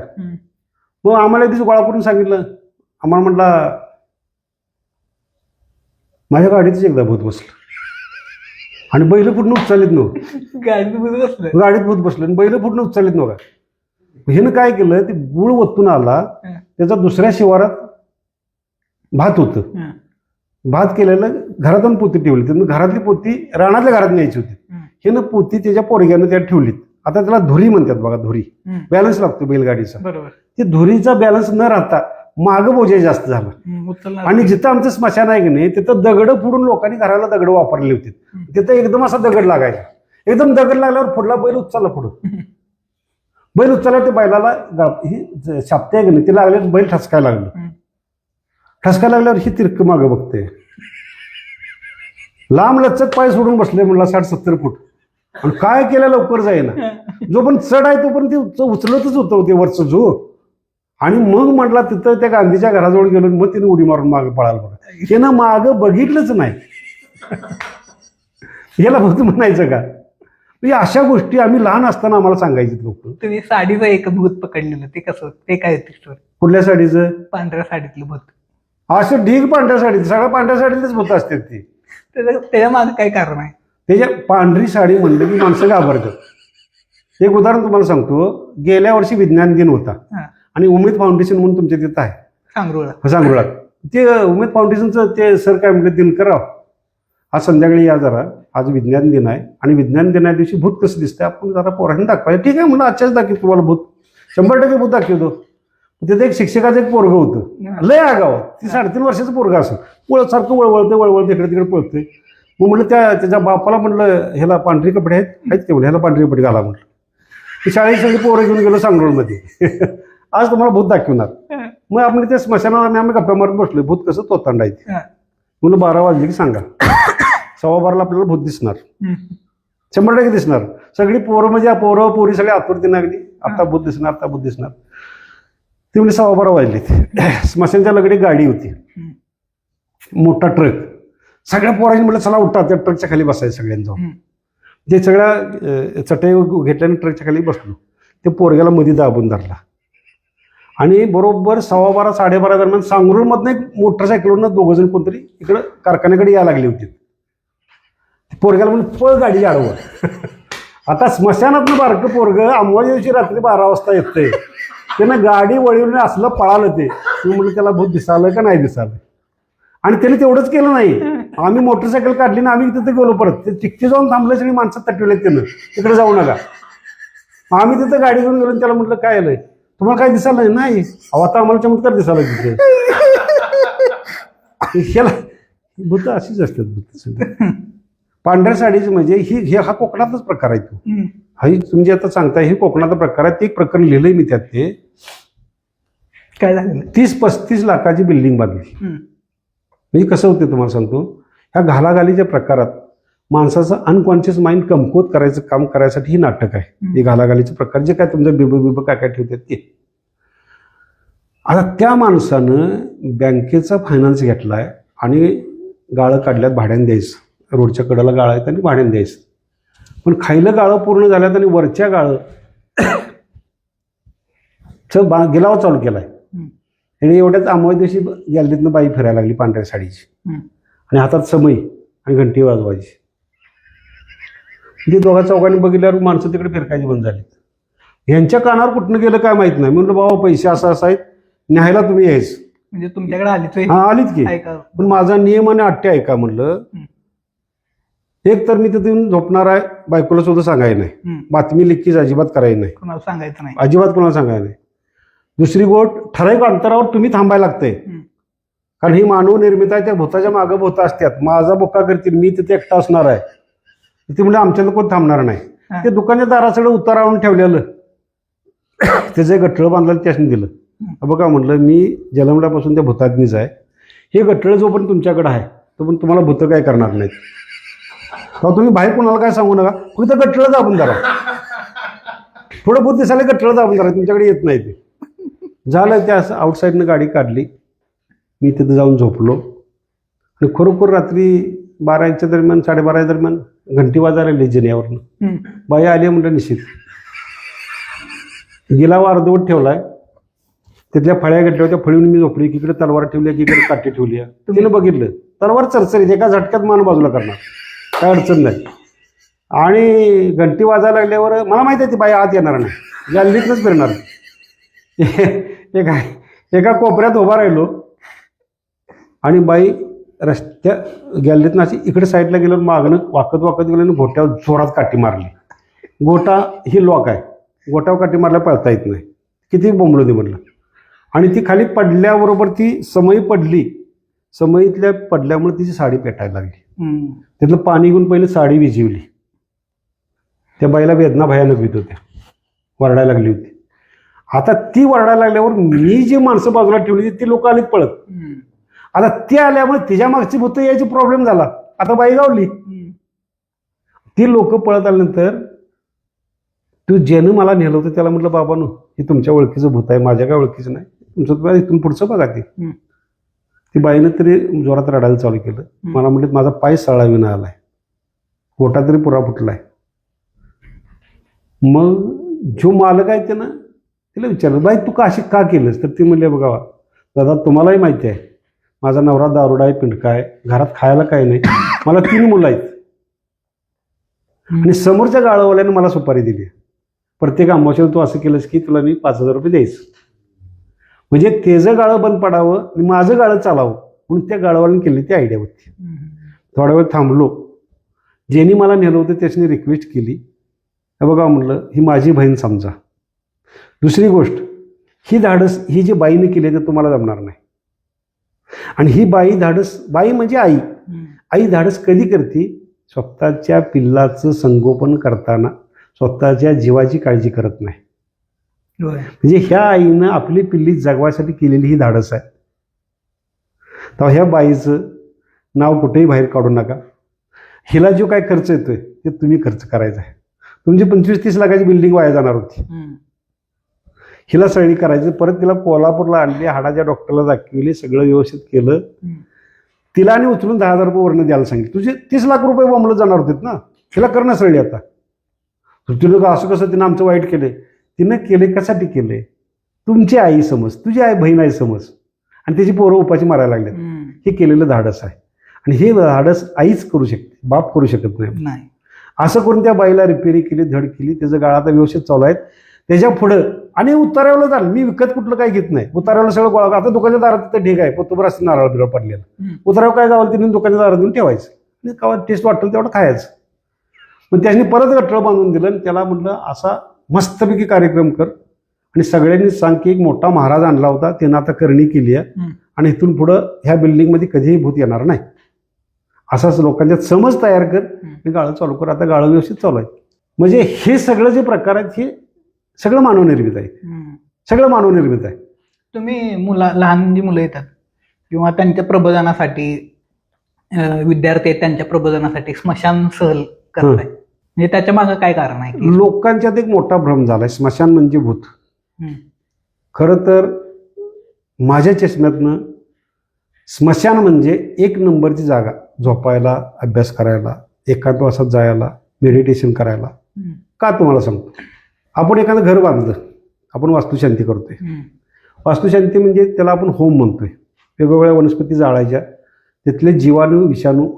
मग आम्हाला एक दिवस गोळा करून सांगितलं, आम्हाला म्हटला माझ्या गाडीतच एकदा भूत बसलं आणि बैल पूर्ण उचललीत नव्हतं. गाडीत भूत बसलं आणि बैल पूर्ण उचललीत नव्हता. हिनं काय केलं, ते गुळ ओतून आला, त्याचा दुसऱ्या शिवारात भात होतं. भात केलेलं घरातून पोती ठेवली, तर घरातली पोती रानातल्या घरात न्यायची होती. हिनं पोती त्याच्या पोरग्यानं त्यात ठेवलीत. आता त्याला धुरी म्हणतात बघा, धुरी बॅलन्स लागतो बैलगाडीचा. ते धुरीचा बॅलन्स न राहता मागं बोजा जास्त झाला. आणि जिथं आमचं स्मशान आहे की नाही तिथं दगड फोडून लोकांनी घराला दगड वापरले होते. तिथं एकदम असा दगड लागायचा, एकदम दगड लागल्यावर पुढला बैल उचलला, पुढं बैल उचलला, ते बैलाला ही शाप्ते आहे की नाही ते लागले, बैल ठसकायला लागलं. ठसकायला लागल्यावर ही तिरक मागं बघते, लांब लचक पाय सोडून बसले म्हणला 60-70 फूट. आणि काय केलं लवकर जाईना, जो पण चढ आहे तो पण ते उचलतच होतं ते वरचं जो. आणि मग म्हटला तिथं त्या गांधीच्या घराजवळ गेलो, मग तिने उडी मारून मागं पळायला बघा. त्यानं मागं बघितलंच नाही. याला फक्त म्हणायचं का? म्हणजे अशा गोष्टी आम्ही लहान असताना आम्हाला सांगायचे लोक. तुम्ही साडीचं एक भूत पकडलेलं ते कसं ते काय होती स्टोरी? कुठल्या साडीचं? पांढऱ्या साडीतलं भूत. असं ढीग पांढऱ्या साडीत, सगळ्या पांढऱ्या साडीतच भूत असतात ती. त्याच्या मागे काय कारण आहे? त्याच्या पांढरी साडी म्हणलं की माणसं घाबरतात. एक उदाहरण तुम्हाला सांगतो. गेल्या वर्षी विज्ञान दिन होता हा. आणि उमेद फाउंडेशन म्हणून तुमच्या तिथं आहे सांगरुळात. ते उमेद फाउंडेशनचं ते सर काय म्हणले, दिनकरराव आज संध्याकाळी या जरा, आज विज्ञान दिन आहे आणि विज्ञान दिना दिवशी भूत कसं दिसतंय आपण जरा पोरांनी दाखवायचं. ठीक आहे म्हणलं, आजच्याच दाखवतो तुम्हाला भूत, 100% भूत दाखवतो. तिथे एक शिक्षकाचं एक पोरगं होतं, लय आगाव, ती 3.5 वर्षाचं पोरगं असं सारखं वळवळते इकडे तिकडे पळतंय. मग म्हटलं त्याच्या बापाला म्हटलं ह्याला पांढरी कपडे आहेत ते म्हणलं, ह्याला पांढरी कपडे घाला म्हटलं. ती शाळेत सगळी पोरं घेऊन गेलो सांगरोळमध्ये. आज तुम्हाला भूत दाखवणार. मग आपण त्या स्मशानावर आम्ही गप्पा मारत बसलोय, भूत कसं तोतांडायचं. म्हणलं 12 वाजले की सांगा, 12:15 आपल्याला भूत दिसणार, 100% दिसणार. सगळी पोरं म्हणजे पोरं पोरी सगळी आतुरते लागली, आता भूत दिसणार, आता भूत दिसणार. ते म्हणजे 12:15 वाजले. स्मशानच्या लगडी गाडी होती, मोठा ट्रक. सगळ्या पोरांनी म्हटलं चला उठा, त्या ट्रकच्या खाली बसायचं सगळ्यांनी जाऊन. ते सगळ्या चटई घेतल्याने ट्रकच्या खाली बसलो. ते पोरग्याला मध्ये दाबून धरला आणि बरोबर 12:15 12:30 दरम्यान सांगरूळमधनं एक मोटरसायकलवरनं 2 जण कोणतरी इकडं कारखान्याकडे यायला लागली होती. पोरग्याला म्हणून पळ गाडी आडवं. आता स्मशानातनं बारकं पोरगं अमावास्या दिवशी रात्री 12 वाजता येतंय, त्यानं गाडी वळवून असलं पळालं. ते म्हणलं त्याला भूत दिसालं का नाही दिसालं. आणि त्याने तेवढंच केलं नाही, आम्ही मोटरसायकल काढली ना आम्ही तिथे गेलो परत. ते चिकटी जाऊन थांबलं, सगळी माणसं तटवले त्यानं, तिकडे जाऊ नका. आम्ही तिथं गाडी घेऊन गेलो, त्याला म्हटलं काय आलंय तुम्हाला, काय दिसायला नाही. आता आम्हाला चमत्कार दिसायला तिथे. ह्याला भूत अशीच असतात भूत. पांढऱ्या साडीचं म्हणजे हा कोकणातच प्रकार आहे. तो हा तुम्ही जे आता सांगताय हे कोकणाचा प्रकार आहे. ते एक प्रकरण लिहिलंय मी त्यात. ते काय झालं, 30-35 लाखाची बिल्डिंग बांधली. म्हणजे कसं होतं तुम्हाला सांगतो, ह्या घालाघालीच्या प्रकारात माणसाचं अनकॉन्शियस माइंड कमकुवत करायचं काम करायसाठी ही नाटक आहे. हे घालाघालीचे प्रकार जे काय तुमचं बिब काय काय ठेवतात ते. आता त्या माणसानं बँकेचा फायनान्स घेतलाय आणि गाळं काढल्यात भाड्याने द्यायचं. रोडच्या कडेला गाळं आहेत आणि भाड्याने द्यायचं. पण खायलं गाळं पूर्ण झाल्यात आणि वरच्या गाळं गिलावा चालू केलाय. आणि एवढ्याच अमावास्या दिवशी गॅलरीतनं बाई फिरायला लागली पांढऱ्या साडीची आणि हातात समय आणि घंटी वाजवायची. ते 2-4 बघितल्यावर माणसं तिकडे फिरकायची बंद झाली. ह्यांच्या कानावर कुठनं गेलं काय माहित नाही. म्हणलं बाबा पैसे असं आहेत, न्यायला तुम्ही यायचं. म्हणजे तुमच्याकडे आलीच? हा आलीच की. पण माझा नियम आणि अट्टे ऐका म्हणलं. एक तर मी तिथे येऊन झोपणार आहे, बायकोला सुद्धा सांगायला नाही. बातमी लिखीच अजिबात करायची नाही, कोणाला सांगायचं नाही, अजिबात कोणाला सांगायला नाही. दुसरी गोष्ट, ठराविक अंतरावर तुम्ही थांबायला लागतंय, कारण ही मानव निर्मित आहे. त्या भूताच्या मागं भूत असतात. माझा बुक्का करतील, मी तिथे एकटा असणार आहे. तिथे म्हणजे आमच्याला कोण थांबणार नाही. ते दुकानच्या दारासगळं उतार आणून ठेवलेलं, त्याचं गठ्ठळ बांधलं त्याने दिलं. बघा म्हटलं, मी जन्मल्यापासून त्या भूतातनीच आहे. हे गठ्ठळ जो पण तुमच्याकडे आहे तो पण तुम्हाला भूत काय करणार नाहीत. तेव्हा तुम्ही बाहेर कोणाला काय सांगू नका, फक्त गठ्ठळ दाबून धरा. थोडं भूत दिसायला गठ्ठळ दाबून धरा, तुमच्याकडे येत नाही ते. झालं, त्या आउटसाईडनं गाडी काढली. मी तिथं जाऊन झोपलो आणि खरोखर रात्री 12 दरम्यान 12:30 दरम्यान घंटी वाजायला लागली जिन्यावरनं. बाई आली म्हणलं निश्चित. गिलावा अर्धवट ठेवलाय, तिथल्या फळ्या घेतल्या होत्या, फळीहून मी झोपली. एकीकडे तलवार ठेवली, एकीकडे काठी ठेवली. तिने बघितलं, तलवार चरचरीत, एका झटक्यात मान बाजूला करणार, काय अडचण नाही. आणि घंटी वाजायला लागल्यावर मला माहिती आहे ती बाई आत येणार नाही, गॅलरीतनंच फिरणार. एका कोपऱ्यात उभा राहिलो आणि बाई रस्त्या गॅलरीतनं अशी इकडे साईडला गेल्यावर मागणं वाकत गेलं आणि गोट्यावर जोरात काठी मारली. गोटा ही लॉक आहे, गोट्यावर काठी मारल्या पळता येत नाही. किती बोंबलो ते म्हटलं. आणि ती खाली पडल्याबरोबर ती समई पडली. समईतल्या पडल्यामुळे तिची साडी पेटायला लागली. तिथलं पाणी घेऊन पहिले साडी विझवली. त्या बाईला वेदना भयानक होत होत्या, वरडायला लागली होती. आता ती वरडायला लागल्यावर मी जी माणसं बाजूला ठेवली ती लोक आलीत पळत. आता ती आल्यामुळे तिच्या मागची भूत यायची प्रॉब्लेम झाला. आता बाई गावली. ती लोक पळत आल्यानंतर तू ज्यानं मला नेलं होतं त्याला म्हटलं, बाबांनो हे तुमच्या ओळखीचं भूत आहे, माझ्या काय ओळखीचं नाही, तुमचं इथून पुढचं बघा. ती बाईनं तरी जोरात रडायला चालू केलं. मला म्हटलं माझा पाय सळावीनं आलाय, पोटात तरी पुरा फुटलाय. मग जो मालक आहे त्यानं तिला विचारलं, बाई तू अशी का केलंस? तर ती म्हणले, बघा दादा तुम्हालाही माहिती आहे माझा नवरा दारुडा आहे, पिंडका आहे, घरात खायला काही नाही, मला 3 मुलं आहेत आणि समोरच्या गाळावाल्याने मला सुपारी दिली, प्रत्येक अमावस्याला तू असं केलंस की तुला मी 5,000 रुपये द्यायचं. म्हणजे त्याचं गाळं बंद पडावं आणि माझं गाळं चालावं म्हणून त्या गाळावाल्याने केली ती आयडिया होती. थोडा वेळ थांबलो, ज्यांनी मला नेलं होतं त्याच्यानी रिक्वेस्ट केली, हे बघा म्हणलं ही माझी बहीण समजा. दुसरी गोष्ट, ही धाडस ही जी बाईने केली तर तुम्हाला जमणार नाही. आणि ही बाई धाडस, बाई म्हणजे आई, आई धाडस कधी करते? स्वतःच्या पिल्लाचं संगोपन करताना स्वतःच्या जीवाची काळजी करत नाही. म्हणजे ह्या आईनं आपली पिल्ली जगवासाठी केलेली ही धाडस आहे. तर ह्या बाईचं नाव कुठेही बाहेर काढू नका. हिला जो काय खर्च येतोय ते तुम्ही खर्च करायचा आहे. तुमची 25-30 लाखाची बिल्डिंग वाया जाणार होती, हिला सगळी करायचं. परत तिला कोल्हापूरला आणली, हाडाच्या डॉक्टरला दाखविले, सगळं व्यवस्थित केलं. तिला आणि उचलून 10,000 रुपये वरनं द्यायला सांगितलं. तुझे 30 लाख रुपये बोंबलं जाणार होते ना, हिला करणं सगळी. आता तुला असं कसं तिनं आमचं वाईट केले? तिनं केले कशासाठी केले? तुमची आई समज, तुझी आई बहीण आहे समज, आणि त्याची पोरं उपाशी मारायला लागले. हे केलेलं धाडस आहे. आणि हे धाडस आईच करू शकते, बाप करू शकत नाही. असं करून त्या बाईला रिपेरी केली, धड केली, त्याचं गाळा आता व्यवस्थित चालू आहेत. त्याच्या पुढं आणि उतारावलं झालं. मी विकत कुठलं काही घेत नाही, उतारावलं सगळं गोळा. आता दुकानच्या दारात तिथं ढेग आहे, पोतोबर असते नारळ बिरळ पडलेलं, उताराव काय गावाला तिने दुकानच्या दारात देऊन ठेवायचं, आणि गावात टेस्ट वाटलं तेवढं खायचं. मग त्याने परत गट्टळ बांधून दिलं आणि त्याला म्हटलं असा मस्तपैकी कार्यक्रम कर आणि सगळ्यांनी सांग की एक मोठा महाराज आणला होता, त्यानं आता करणी केली आहे आणि इथून पुढं ह्या बिल्डिंगमध्ये कधीही भूत येणार नाही. असाच लोकांच्यात समज तयार कर आणि गाळं चालू कर. आता गाळं व्यवस्थित चालू आहे. म्हणजे हे सगळं जे प्रकार आहेत हे सगळं मानवनिर्मित आहे, सगळं मानवनिर्मित आहे. तुम्ही लहान जी मुलं येतात किंवा त्यांच्या प्रबोधनासाठी, विद्यार्थी आहेत त्यांच्या प्रबोधनासाठी स्मशान सहल करताय, म्हणजे त्याच्या मागे काय कारण आहे? लोकांच्यात एक मोठा भ्रम झालाय, स्मशान म्हणजे भूत. खरं तर माझ्या चष्म्यातनं स्मशान म्हणजे 1 नंबरची जागा, झोपायला, अभ्यास करायला, एकांतवासात जायला, मेडिटेशन करायला. का तुम्हाला सांगतो, आपण एखादं घर बांधलं, आपण वास्तुशांती करतोय. वास्तुशांती म्हणजे त्याला आपण होम म्हणतोय. वेगवेगळ्या वनस्पती जाळायच्या, तिथले जीवाणू विषाणू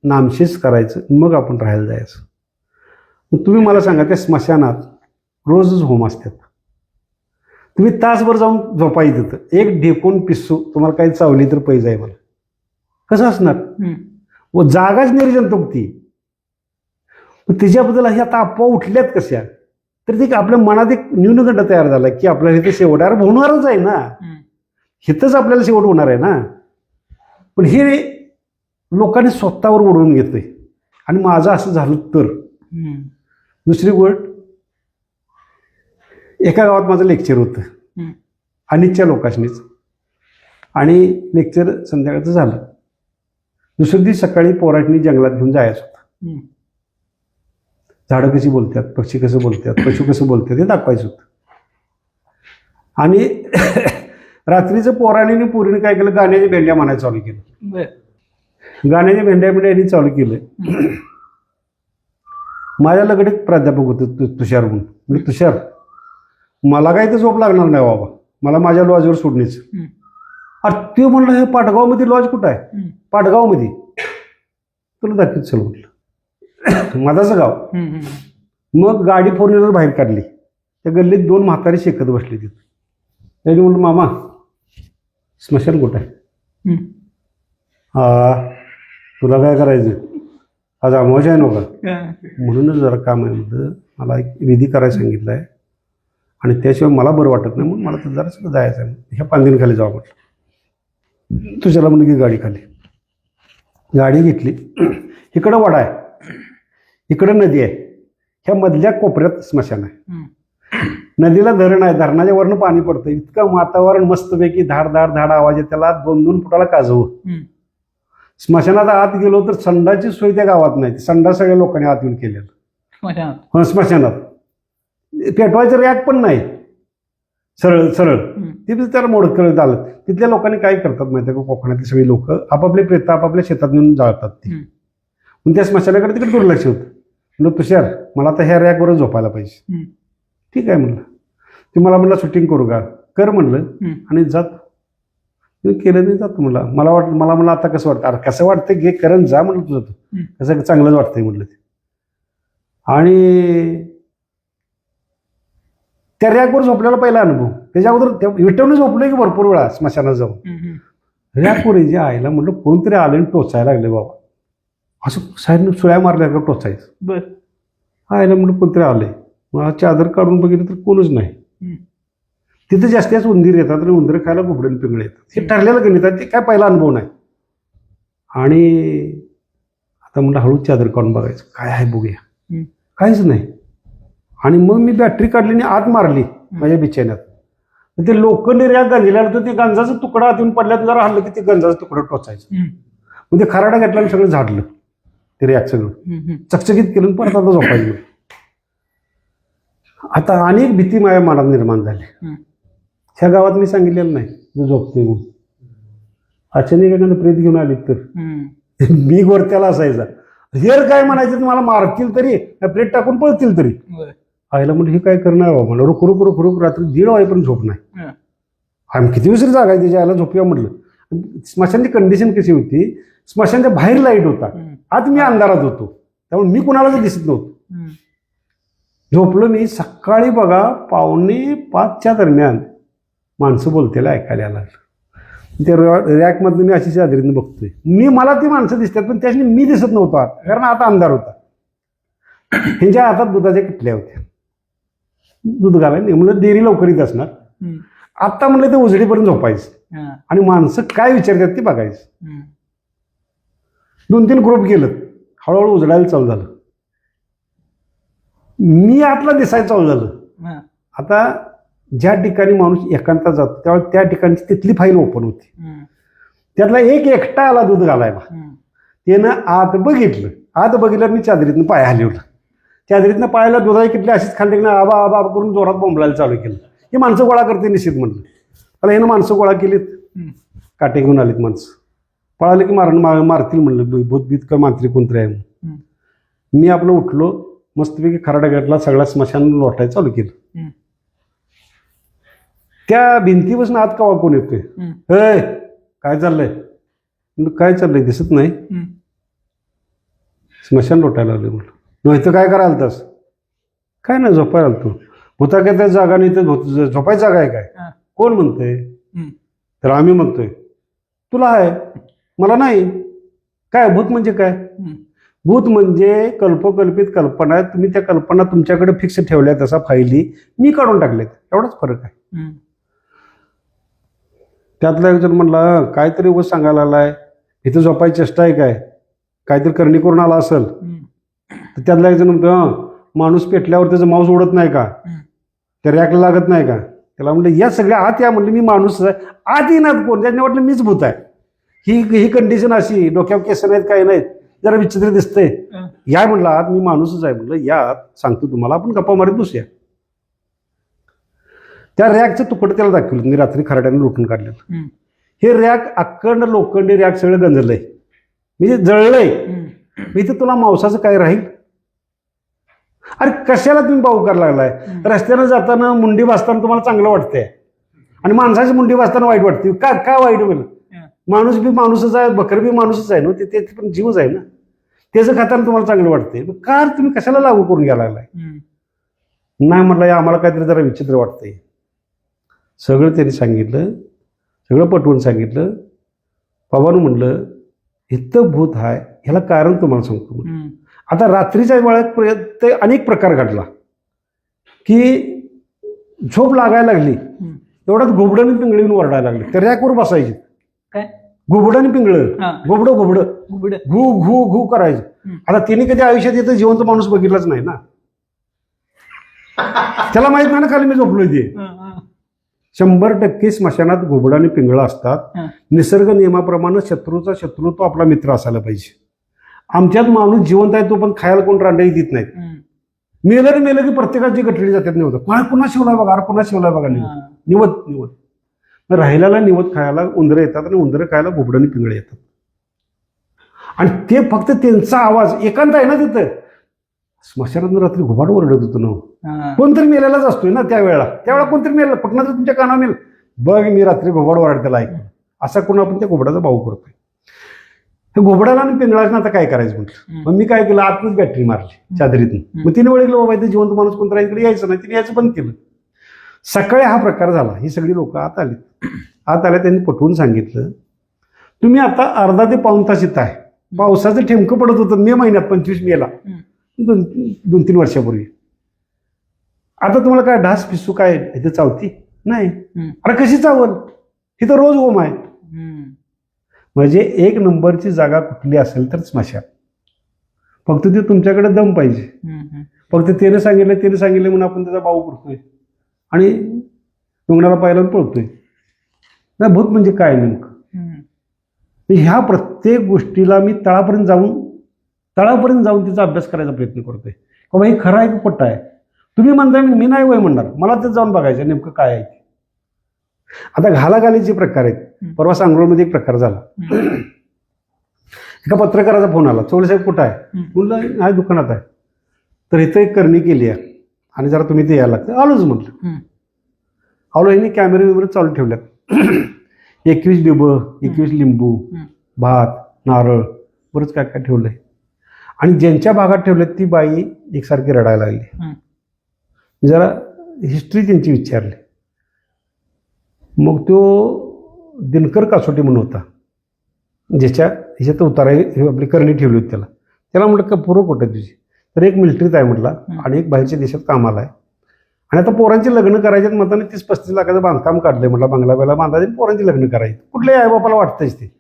नामशेष करायचं, मग आपण राहायला जायचं. मग तुम्ही मला सांगा, त्या स्मशानात रोजच होम असतात. तुम्ही तासभर जाऊन झोपाई तिथं, एक ढेकून पिस्सू तुम्हाला काही चावली तर पैज आहे मला, कसं असणार? व जागाच निर्जंतुक ती. तिच्याबद्दल हे आता अफवा उठल्यात कशा? तर ते आपल्या मनात एक न्यूनगंड तयार झाला की आपल्याला इथे शेवट होणारच आहे ना, हिथंच आपल्याला शेवट होणार आहे ना. पण हे लोकांनी स्वतःवर ओढवून घेतोय. आणि माझं असं झालं तर दुसरी गोष्ट, एका गावात माझं लेक्चर होतं अनिच्छा लोकांनीच, आणि लेक्चर संध्याकाळचं झालं. दुसऱ्या दिवशी सकाळी पोरांनी जंगलात घेऊन जायचं होतं. झाडं कशी बोलतात, पक्षी कसं बोलतात, पशु कसं बोलतात हे दाखवायचं होतं. आणि रात्रीचं पोरांनी पोरीने काय केलं, गाण्याच्या भेंड्या म्हणायला चालू केलं. गाण्याच्या भेंड्या यांनी चालू केलं. माझ्या लगडीत प्राध्यापक होतं तुषार म्हणून. म्हणजे तुषार, मला काही तर झोप लागणार नाही बाबा, मला माझ्या लॉजवर सोडणेच. अरे ते म्हणलं, हे पाटगावमध्ये लॉज कुठं आहे? पाटगावमध्ये. तुला दाखवत चल म्हटलं, माझाचं गाव. मग गाडी 4 व्हीलर बाहेर काढली, त्या गल्लीत 2 म्हातारी शेकत बसली तिथं. त्यांनी म्हणलं, मामा स्मशान कुठं आहे? हा, तुला काय करायचं, आज अमावस्या आहे नव्हता, म्हणूनच जरा काम आहे म्हटलं, मला एक विधी करायला सांगितलं आहे आणि त्याशिवाय मला बरं वाटत नाही, म्हणून मला तर जरा जायचं आहे. ह्या पांदिन जावं म्हटलं. तुझ्याला म्हणलं की गाडी खाली. गाडी घेतली, इकडं वडा आहे, इकडं नदी आहे, ह्या मधल्या कोपऱ्यात स्मशान आहे. नदीला धरण आहे, धरणाच्या वरनं पाणी पडतं. इतकं वातावरण मस्तपैकी, धाड धाड धाड आवाज आहे, त्याला 2-2 फुटाला काजवं. स्मशानात आत गेलो तर संडाची सोय त्या गावात नाही, संडा सगळ्या लोकांनी आत येऊन केलेलं. स्मशानात पेटवायचं रॅक पण नाही, सरळ सरळ ते त्याला मोडकळत आलं. तिथल्या लोकांनी काय करतात माहिती आहे का, कोकणातली सगळी लोक आपापले प्रेत आपापल्या शेतात नेऊन जाळतात. ती पण त्या स्मशानाकडे तिकडे दुर्लक्ष होतं. म्हणलं तुषार मला आता ह्या रॅकवरच झोपायला पाहिजे. ठीक आहे म्हणलं. ते मला म्हणलं शूटिंग करू का, कर म्हणलं आणि जात केलं नाही जातो म्हणला. मला म्हणलं आता कसं वाटतं, अरे कसं वाटतं घे करण जा म्हणलं तुझं तू, कसं चांगलंच वाटतंय म्हणलं ते. आणि त्या रॅकवर झोपलेला पहिला अनुभव. त्याच्या अगोदर विटवून झोपलोय की भरपूर वेळा स्मशानात जाऊन. रॅकवर जे आईला म्हणलं कोणतरी आलं आणि टोचायला लागले बाबा, असं साईडनं सुळ्या मारल्यासारखं टोचायचं. बरं आईला म्हणलं कोणतरी आलंय. मला चादर काढून बघितलं तर कोणच नाही. तिथे जास्तीच उंदीर येतात आणि उंदीर खायला घुबडे पिंगळे येतात. हे ठरलेलं गणित आहे, ते काय पहिला अनुभव नाही. आणि आता म्हणलं हळू चादर काढून बघायचं काय आहे बघूया, काहीच नाही. आणि मग मी बॅटरी काढली आणि आत मारली माझ्या बिछाण्यात. ते लोखंडी रॅक गांजलेलं तर ते गंजाचा तुकडा आत येऊन पडल्या जरा हल्लं की ते गंजाचा तुकडा टोचायचं. मग ते खराडा घेतला आणि सगळं झाडलं ते रॅक सगळं चकचकीत केलं आणि परत आता झोपायचं. आता अनेक भीती माझ्या मनात निर्माण झाली. ह्या गावात मी सांगितलेलं नाही झोपते म्हणून. अचानक एखादं प्रेत घेऊन आली तर मी गोरत्याला असायचा, हेर काय म्हणायचं मला मारतील तरी प्लेट टाकून पळतील तरी. आईला म्हणजे हे काय करणार बाबा, मला रुख रुख रुख रुख रात्री 1:30 वाजेपर्यंत झोप नाही. आम्ही किती विसरी जागा आहे त्याच्या आईला झोपूया म्हटलं. स्मशानची कंडिशन कशी होती, स्मशानच्या बाहेर लाईट होता, आत मी अंधारात होतो, त्यामुळे मी कुणालाच दिसत नव्हतो. झोपलो मी. सकाळी बघा 4:45च्या दरम्यान माणसं बोलतेला ऐकायला लागलं. त्या रॅकमधनं मी अशी चादरीनं बघतोय. मला ती माणसं दिसतात पण त्याच्याने मी दिसत नव्हतो आत, कारण आता अंधार होता. ह्यांच्या हातात दुधाच्या किटल्या होत्या, दूध घालायला नाही म्हणलं डेअरी लवकर येत असणार. आत्ता म्हणलं ते उजडीपर्यंत झोपायचं आणि माणसं काय विचारतात ते बघायचं. 2-3 ग्रुप गेलं, हळूहळू उजडायला चालू झालं. मी आतला दिसायला चालू झालं. आता ज्या ठिकाणी माणूस एकांतात जातो त्यावेळेस त्या ठिकाणची तिथली फाईल ओपन होती. त्यातला एक एकटा आला दूध घालायला. त्यानं आत बघितलं मी चादरीतनं पाय हलवलं. चादरीतनं पायाला दुधाची किटली अशीच खाली ना आबा आबा करून जोरात बोंबलायला चालू केलं. ही माणसं गोळा करते निश्चित म्हणलं. त्याला ह्यानं माणसं गोळा केलीत, काटे घेऊन आलीत माणसं. पळाले की मारतील म्हणलं, भूतबीत का मांत्रिक कोणतरी आहे म्हणून. मी आपलं उठलो, मस्तपैकी खराडा घेतला, सगळा स्मशान लोटायला चालू केलं. त्या भिंतीपासून आत कवा कोण येतोय, काय चाललंय, काय चाललंय दिसत नाही. स्मशान लोटायला लागले म्हणलं. नाही तर काय करायला तास, काय नाही झोपायला तू होता काय, त्या जागा नाही तर झोपायची जागा आहे काय, कोण म्हणतंय. तर आम्ही म्हणतोय तुला आहे मला नाही. काय भूत म्हणजे काय, भूत म्हणजे कल्पकल्पित कल्पना. तुम्ही त्या कल्पना तुमच्याकडे फिक्स ठेवल्या, तसा फाईली मी काढून टाकल्यात, एवढाच फरक आहे. त्यातला एक जण म्हणला काहीतरी उगाच सांगायला आलाय, इथं झोपायची चेष्टा आहे काय, काहीतरी करणी करून आला असेल. तर त्यातला एक जण म्हणतो माणूस पेटल्यावर त्याचं मांस उडत नाही का, त्या रॅकला लागत नाही का. त्याला म्हणलं या सगळ्या आत या म्हणलं, मी माणूस आहे आत येणार कोण, त्याने वाटलं मीच भूत आहे. ही कंडिशन अशी, डोक्यावर केस नाहीत काही नाहीत, जरा विचित्र दिसतंय. या म्हणलं आत, मी माणूसच आहे म्हणलं, या आत सांगतो तुम्हाला, आपण गप्पा मारीत बसूया. त्या रॅकचं तुकडं त्याला दाखवलं मी रात्री खराड्याने लुटून काढलेलं. हे रॅक अखंड लोखंडी रॅक सगळं गंजलंय, म्हणजे जळलंय. इथं तुला मांसाचं काय राहील. अरे कशाला तुम्ही भाऊ करायला लागलाय. रस्त्यानं जाताना मुंडी भासताना तुम्हाला चांगलं वाटतंय आणि माणसाची मुंडी भासताना वाईट वाटते. काय वाईट होईल, माणूस बी माणूसच आहे, बकर बी माणूसच आहे ना, ते पण जीवच आहे ना. त्याचं खाताना तुम्हाला चांगलं वाटतंय, का तुम्ही कशाला लागू करून घ्यायला लागलाय. नाही म्हटलं आम्हाला काहीतरी जरा विचित्र वाटतंय. सगळं त्यांनी सांगितलं, सगळं पटवून सांगितलं. बाबांनो म्हणलं इथं भूत आहे, ह्याला कारण तुम्हाला सांगतो. आता रात्रीच्या वेळात अनेक प्रकार घडला की झोप लागायला लागली, एवढ्यात घुबडं आणि पिंगळी ओरडायला लागली. त्या रॅकवर बसायची, काय घुबडं आणि पिंगळं, घुबडं घू घू घू करायचं. आता तिने कधी आयुष्यात येतं जिवंत माणूस बघितलाच नाही ना, त्याला माहित नाही ना खाली मी झोपलोय ते. 100% स्मशानात घुबडं आणि पिंगळं असतात. निसर्ग नियमाप्रमाणे शत्रूचा शत्रू तो आपला मित्र असायला पाहिजे. आमच्यात माणूस जिवंत आहे तो पण खायला कोण रांडाही देत नाहीत. मेलं की प्रत्येकाची गठडी जातात निवत, पुन्हा शिवलाय बघा, पुन्हा शिवलाय बघा, निवत राहिल्याला निवत खायला उंदरं येतात आणि उंदरं खायला घुबडं आणि पिंगळे येतात. आणि ते फक्त त्यांचा आवाज एकांत आहे ना तिथं, स्मशानातून रात्री घुबाड ओरडत होतो ना. हा. कोणतरी मेलेलाच असतोय ना त्यावेळेला कोणतरी मेलं कुठं तर तुमच्या काना मेल बघ मी रात्री घोबाड ओरडतेला ऐक असा करून आपण त्या घोबडाचा भाऊ करतोय. हे घोबडाला आणि पिंजळाचं आता काय करायचं म्हटलं. मग मी काय केलं आतच बॅटरी मारली चादरीतून. मग तिने ओळखलं बाबा इथे जिवंत माणूस कोणतरी इकडे यायचं नाही. तिने यायचं बंद केलं. सकाळी हा प्रकार झाला. ही सगळी लोक आत आली. आत आल्या त्यांनी पटवून सांगितलं तुम्ही आता अर्धा ते पाऊण तास इथं आहे. पावसाचं ठेमकं पडत होतं मे महिन्यात 25 मेला 2-3 वर्षापूर्वी. आता तुम्हाला काय ढास पिसू काय इथे चावती नाही. अरे कशी चावल इथं रोज ओम आहे. म्हणजे 1 नंबरची जागा कुठली असेल तर स्मशान. फक्त ते तुमच्याकडे दम पाहिजे. फक्त त्याने सांगितलं म्हणून आपण त्याचा भाऊ करतोय आणि रुग्णाला पाहायला पळतोय. नाही भूत म्हणजे काय नेमकं. ह्या प्रत्येक गोष्टीला मी तळापर्यंत जाऊन तिचा अभ्यास करायचा प्रयत्न करतोय. बाबा हे खरं आहे की पट्टा आहे. तुम्ही म्हणताय मी नाही वय म्हणणार मला ते जाऊन बघायचं नेमकं काय आहे. आता घालाघालीचे प्रकार आहेत. परवा सांगरोळमध्ये एक प्रकार झाला. एका पत्रकाराचा फोन आला चौळसाहेब कुठं आहे. म्हणलं हा दुकानात आहे. तर इथं एक करणी केली आहे आणि जरा तुम्ही ते यायला लागतं. आलोच म्हटलं. आलो ह्यांनी कॅमेरे वगैरे चालू ठेवल्यात. 21 बिबं 21 लिंबू भात नारळ बरंच काय काय ठेवलंय. आणि ज्यांच्या भागात ठेवल्यात ती बाई एकसारखी रडायला लागली. जरा हिस्ट्री त्यांची विचारली. मग तो दिनकर कासोटी म्हणून होता ह्याच्यात उतारा आपली करणी ठेवली होती. त्याला म्हटलं का पूर्व कुठं तुझी. तर एक मिलिटरीत आहे म्हटला आणि एक बाहेरच्या देशात कामाला आहे. आणि आता पोरांची लग्न करायचे मताने 30-35 लाखाचं बांधकाम काढलंय म्हटलं. बंगला बेला बांधायचे पोरांची लग्न करायची. कुठल्याही आईबापाला वाटतंच ते.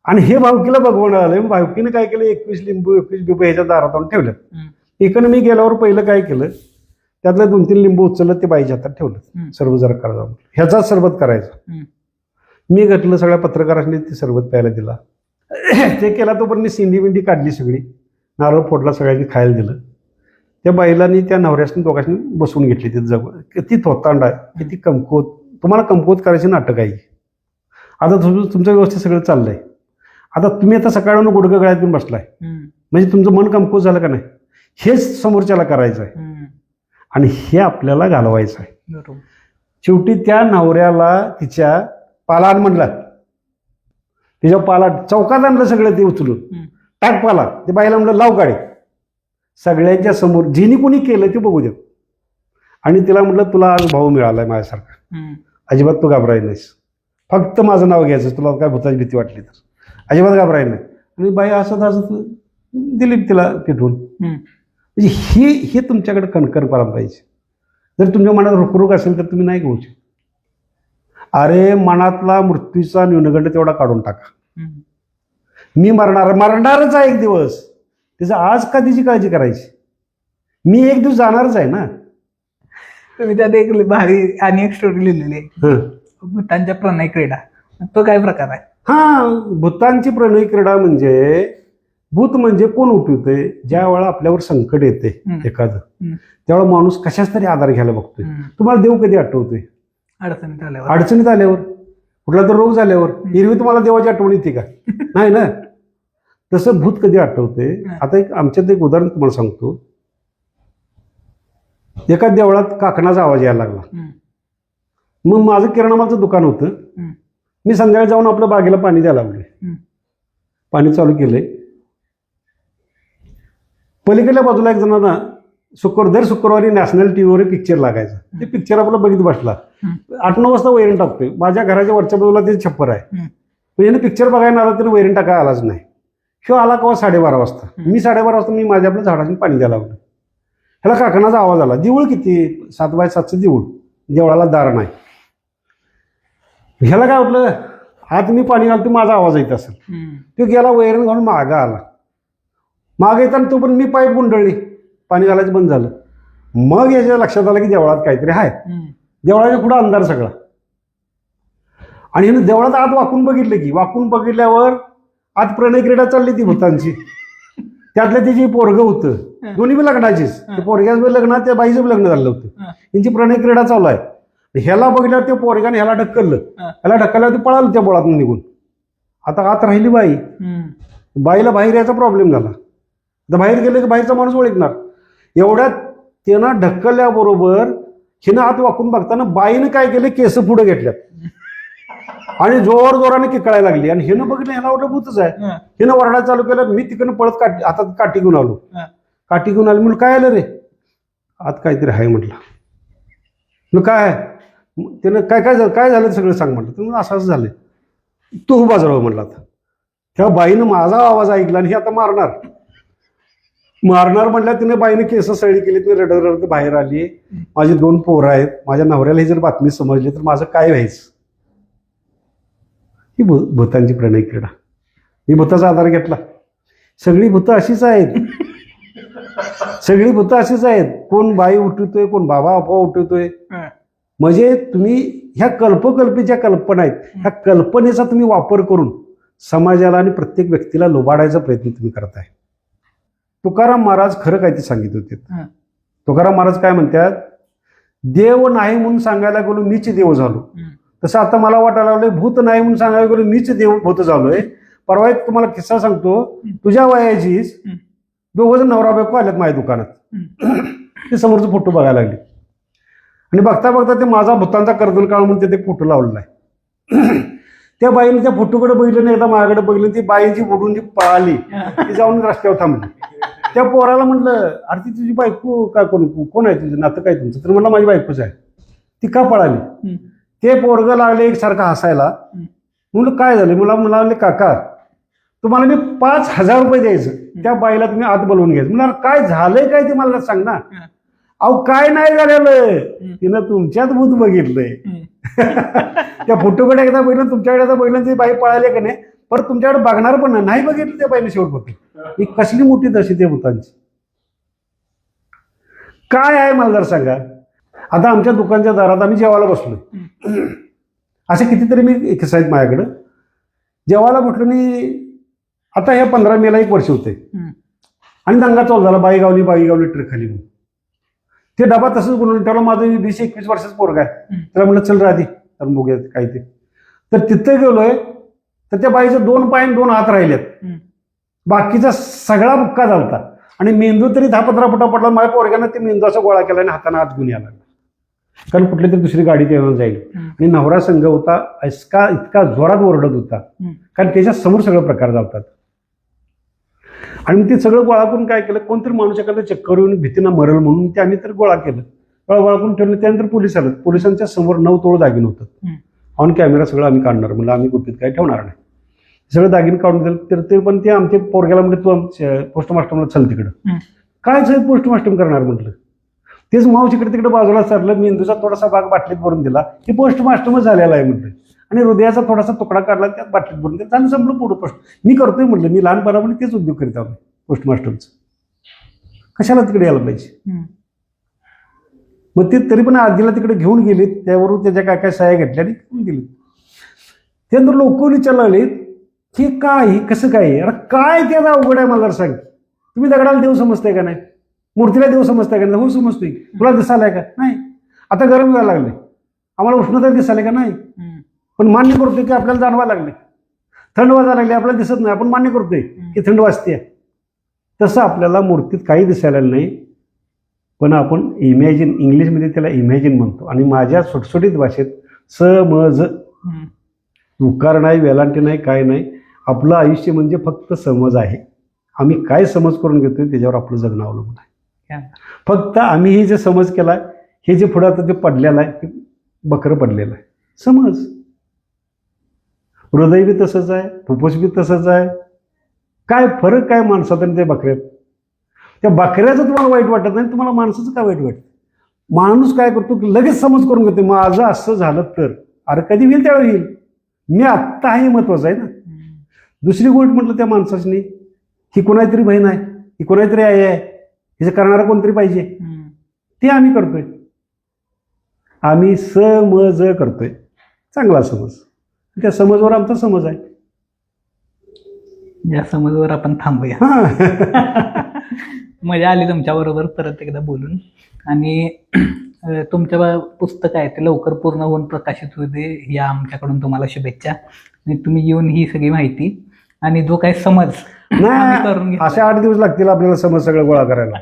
आणि हे भावकीला बघवणं आलं. भावकीने काय केलं 21 लिंबू 21 बिबं ह्याच्या दारात आणून ठेवलं. इकडे मी गेल्यावर पहिलं काय केलं त्यातलं 2-3 लिंबू उचललं ते बाईच्या हातात ठेवलं. सरबत जरा करा जाऊन ह्याचाच सरबत करायचा. मी घातलं सगळ्या पत्रकारांनी ते सरबत प्यायला दिला. ते केला तोपर्यंत सिंडी बिंडी काढली सगळी नारळ फोडला सगळ्यांनी खायला दिलं. त्या बाईलांनी त्या नवऱ्यासनी दोघांनी बसवून घेतली तिथे जवळ. किती थोतांड आहे किती कमकुवत. तुम्हाला कमकुवत करायची नाटक आहे. आता तुमचं व्यवस्थित सगळं चाललंय. आता तुम्ही आता सकाळून गुडघं गळ्यात घेऊन बसलाय म्हणजे तुमचं मन कमकुवत झालं का नाही हेच समोरच्याला करायचं आहे. आणि हे आपल्याला घालवायचं आहे. शेवटी त्या नवऱ्याला तिच्या पालान म्हणला तिच्या पाला चौकात आणलं सगळं ते उचलून टाक पाला. ते बाईला म्हणलं लाव गाडी. सगळ्यांच्या समोर जिनी कोणी केलं ते बघू देत. आणि तिला म्हटलं तुला आज भाऊ मिळालाय माझ्यासारखा. अजिबात तू घाबराय नाहीस. फक्त माझं नाव घ्यायचं तुला काय भूताची भीती वाटली तर अजिबात घाबराय नाही. आणि बाई असं दिली तिला तिथून. म्हणजे हे तुमच्याकडे कणकर पाहिजे. जर तुमच्या मनात रुकरुक असेल तर तुम्ही नाही घेऊ शकत. अरे मनातला मृत्यूचा न्यूनगंड तेवढा काढून टाका. मी मरणारच आहे एक दिवस. त्याचं आज का तिची काळजी करायची. मी एक दिवस जाणारच आहे ना. तुम्ही त्यात एक भारी आणि एक स्टोरी लिहिलेली आहे भूतांच्या प्रणय क्रीडा. तो काय प्रकार आहे. भूतांची प्रणय क्रीडा म्हणजे भूत म्हणजे कोण उठवते ज्या वेळा आपल्यावर संकट येते एखादं त्यावेळेला माणूस कशाच तरी आधार घ्यायला बघतोय. तुम्हाला देव कधी आठवतोय अडचणीत आल्यावर कुठला तर रोग झाल्यावर. एरवी तुम्हाला देवाची आठवण येते का नाही ना. तसं भूत कधी आठवते. आता आमच्यात एक उदाहरण तुम्हाला सांगतो. एका देवळात काकणाचा आवाज यायला लागला. मग माझं किराणामालचं दुकान होतं. मी संध्याकाळी जाऊन आपल्या बागेला पाणी द्यायला लागलोय. पाणी चालू केलंय. पलीकडल्या बाजूला एक जणांना दर शुक्रवारी नॅशनल टीव्हीवर पिक्चर लागायचं. ते पिक्चर आपलं बघित बसला. 8-9 वाजता वैरण टाकतोय. माझ्या घराच्या वरच्या बाजूला ते छप्पर आहे. म्हणजे पिक्चर बघायला आला तरी वैरण टाकायला आलाच नाही. शिवाय आला केव्हा 12:30 वाजता. मी 12:30 वाजता मी माझ्या आपल्या झाडांनी पाणी द्यायला लागलो. ह्याला काकणाचा आवाज आला. देऊळ किती 7x7चं देऊळ. देवळाला दार नाही. ह्याला काय वाटलं आज मी पाणी घालतो माझा आवाज येत असेल. तो गेला वैरण घालून मागं आला. मागे येताना तो पण मी पाईप गुंडळली. पाणी घालायचं बंद झालं. मग याच्या लक्षात आलं की देवळात काहीतरी आहे. देवळाच्या पुढे अंधार सगळा. आणि ह्यानं देवळात आत वाकून बघितल्यावर आत प्रणय क्रीडा चालली ती भूतांची. त्यातल्या तिची पोरगं होतं. दोन्ही बी लग्नाचीच. ते पोरग्याच बी लग्न त्या बाईचं बी लग्न झालं होतं. त्यांची प्रणय क्रीडा चालू आहे. ह्याला बघितल्यावर त्या पोरग्याने ह्याला ढकललं. ह्याला ढकलल्यावर ते पळालं त्या बोळातून निघून. आता आत राहिली बाईला बाहेर यायचा प्रॉब्लेम झाला. तर बाहेर गेले की बाहेरचा माणूस ओळखणार एवढ्यात त्यानं ढकलल्याबरोबर हिनं हात वाकून बघताना बाईनं काय केलं, केस पुढे घेतल्यात आणि जोराने किकळायला लागली. आणि हिनं बघितलं ह्याला वाटलं भूतच आहे. हिनं वरडायला चालू केलं. मी तिकडनं पळत हातात काठी घेऊन आलो. काठी घेऊन आली म्हणून काय आलं रे, आत काहीतरी आहे म्हटलं. काय आहे त्यानं, काय झालं सगळं सांग म्हटलं. तुम्ही असं असं झालंय, तू उभा जवळ म्हटलं. आता त्या बाईनं माझा आवाज ऐकला आणि हे आता मारणार म्हटलं. तिने बाईने केस सळी केली. ती रडत बाहेर आली. माझी 2 पोरं आहेत. माझ्या नवऱ्याला ही जर बातमी समजली तर माझं काय व्हायचं. ही भूतांची प्रणय क्रीडा. मी भूताचा आधार घेतला. सगळी भूतं अशीच आहेत. सगळी भूतं अशीच आहेत. कोण बाई उठवतोय, कोण बाबा आपोआ उठवतोय. म्हणजे तुम्ही ह्या कल्पकल्पीच्या कल्पना आहेत, ह्या कल्पनेचा तुम्ही वापर करून समाजाला आणि प्रत्येक व्यक्तीला लुबाडायचा प्रयत्न तुम्ही करताय. तुकाराम महाराज खरं काय ते सांगित होते. तुकाराम महाराज काय म्हणतात, देव नाही म्हणून सांगायला गेलो मीच देव झालो. तसं आता मला वाटायला लागलं भूत नाही म्हणून सांगायला गेलो मीच देव भूत झालोय. परवा एक तुम्हाला किस्सा सांगतो. तुझ्या वयाचीच 2 जण नवरा बायको आल्यात माझ्या दुकानात. ते समोरचा फोटो बघायला लागले आणि बघता बघता ते माझा भूतांचा कर्दल काळ म्हणून ते फोटो लावलेला आहे. त्या बाईने त्या फोटोकडे बघितलं नाही, एकदा माझ्याकडे बघितलं. ती बाईची बुडून जी पळाली, ती जाऊन रस्त्यावर थांबली. त्या पोराला म्हटलं, अरे ती तुझी बायको काय, कोण आहे तुझं नातं काय तुमचं. तर म्हटलं माझी बायकोच आहे. ती का पळाली. ते पोरगं लागले एकसारखं हसायला. म्हणलं काय झालं. मला म्हणाले, काका तुम्हाला मी 5,000 रुपये द्यायचं, त्या बाईला तुम्ही आत बोलवून घ्यायचं. म्हणलं काय झालंय काय ते मला सांग ना. अहो काय नाही झालेलं, तिनं तुमच्यात भूत बघितलंय. त्या फोटोकडे एकदा बघितलं, तुमच्याकडे एकदा बघितलं, ती बाई पळाली का नाही, परत तुमच्याकडे बघणार पण नाही बघितलं त्या बाईने शेवट होती. ही कसली मोठी दशी त्या भूतांची. काय आहे मला जर सांगा. आता आमच्या दुकानच्या दारात आम्ही जेवायला बसलोय. असे कितीतरी मी किस्से आहेत माझ्याकडं. जेवायला बसलो आणि आता ह्या 15 मेला 1 वर्ष होते आणि दंगा चालू झाला. बाई गावली ट्रक खाली. ते डबा तसंच बोलून त्याला माझं 20-21 वर्षाचं पोरगा आहे. त्याला म्हणलं चल राधी तर बघूया काय ते. तर तिथे गेलोय तर त्या बाईचं 2 पाय आणि 2 हात राहिलेत. बाकीचा सगळा बुक्का झालता आणि मेंदू तरी 10-15 फुटा पडला. माझ्या पोरग्यानं ते मेंदूचा गोळा केला आणि हाताने हात घेऊन यायला, कारण कुठली तरी दुसरी गाडी तेव्हा जाईल. आणि नवरा संघ होता. इतका जोरात ओरडत होता, कारण त्याच्या समोर सगळं प्रकार जातात. आणि मग ते सगळं गोळा करून काय केलं, कोणतरी माणूस एखादा चक्कर येऊन भीतीनं मरल म्हणून त्यांनी तर गोळा केलं. गोळा करून ठेवलं. त्यानंतर पोलीस आलं. पोलिसांच्या समोर 9 तोळ दागिने होतं. ऑन कॅमेरा सगळं आम्ही काढणार म्हणलं, आम्ही गुपित काही ठेवणार नाही. सगळं दागिने काढून दिलं. तर ते पण ते आमच्या पोरग्याला म्हणजे तू पोस्टमास्टरला चल तिकडं. काय साहेब पोस्टमास्टर करणार म्हटलं. तेच माऊस इकडे तिकडे बाजूला सरलं. मेंदूचा थोडासा भाग बाटलीत भरून दिला. हे पोस्टमास्टरच झालेला आहे म्हटलं. आणि हृदयाचा थोडासा तुकडा काढला, त्यात बाटलीत भरून दिला. त्यानं संपलं पुढं पोस्ट. मी करतोय म्हटलं, मी लहानपणामध्ये तेच उद्योग करीत आहोत पोस्टमास्टरचं. कशाला तिकडे यायला पाहिजे. मग ते तरी पण आजीला तिकडे घेऊन गेले. त्यावरून त्याच्या काय सहाय्या घेतल्या आणि घेऊन गेले. त्यानंतर लोक विचारला लागले की काय कसं काय. अरे काय त्याचा अवघड आहे मला सांग. तुम्ही दगडाला देव समजताय का नाही, मूर्तीला देव समजताय का नाही. हो समजतोय. तुला दिसायलाय का नाही. आता गरम व्हायला लागले, आम्हाला उष्णता दिसायला का नाही, पण मान्य करतोय की आपल्याला जाणवायला लागले. थंड वाजायला लागली, आपल्याला दिसत नाही, आपण मान्य करतोय की थंड वाजते. तसं आपल्याला मूर्तीत काही दिसायला नाही, पण आपण इमॅजिन, इंग्लिशमध्ये त्याला इमॅजिन म्हणतो. आणि माझ्या सुटसुटीत भाषेत समज. उकार नाही, वेलांटी नाही, काय नाही. आपलं आयुष्य म्हणजे फक्त समज आहे. आम्ही काय समज करून घेतोय त्याच्यावर आपलं जगणं अवलंबून आहे. फक्त आम्ही हे जे समज केला, हे जे पुढं आता ते पडलेलं आहे, ते बकरं पडलेलं आहे समज. हृदय बी तसंच आहे, फुफ्फुस बी तसंच आहे. काय फरक काय माणसात आणि त्या बकऱ्यात. त्या बकऱ्याचं तुम्हाला वाईट वाटत नाही, तुम्हाला माणसाचं काय वाईट वाटतं. माणूस काय करतो की लगेच समज करून घेतो. माझं असं झालं तर, अरे कधी होईल त्यावेळी होईल. मी आत्ता हे महत्वाचं आहे ना. दुसरी गोष्ट म्हटलं त्या माणसाची, ही कोणातरी बहीण आहे, ही कोणातरी आई आहे, हिचं करणारा कोणतरी पाहिजे. ते आम्ही करतोय. आम्ही समज करतोय, चांगला समज. त्या समजवर आमचा समज आहे. या समजवर आपण थांबूया. मजा आली तुमच्याबरोबर परत एकदा बोलून. आणि तुमचं पुस्तक आहे ते लवकर पूर्ण होऊन प्रकाशित होऊ दे, या आमच्याकडून तुम्हाला शुभेच्छा. आणि तुम्ही येऊन ही सगळी माहिती आणि जो काही समज नाही, असे 8 दिवस लागतील आपल्याला समज सगळं गोळा करायला.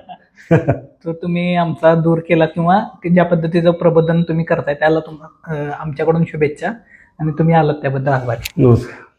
तो तुम्ही आमचा दूर केला किंवा ज्या पद्धतीचं प्रबोधन तुम्ही करताय त्याला आमच्याकडून शुभेच्छा आणि तुम्ही आलात त्याबद्दल आभारी. नमस्कार.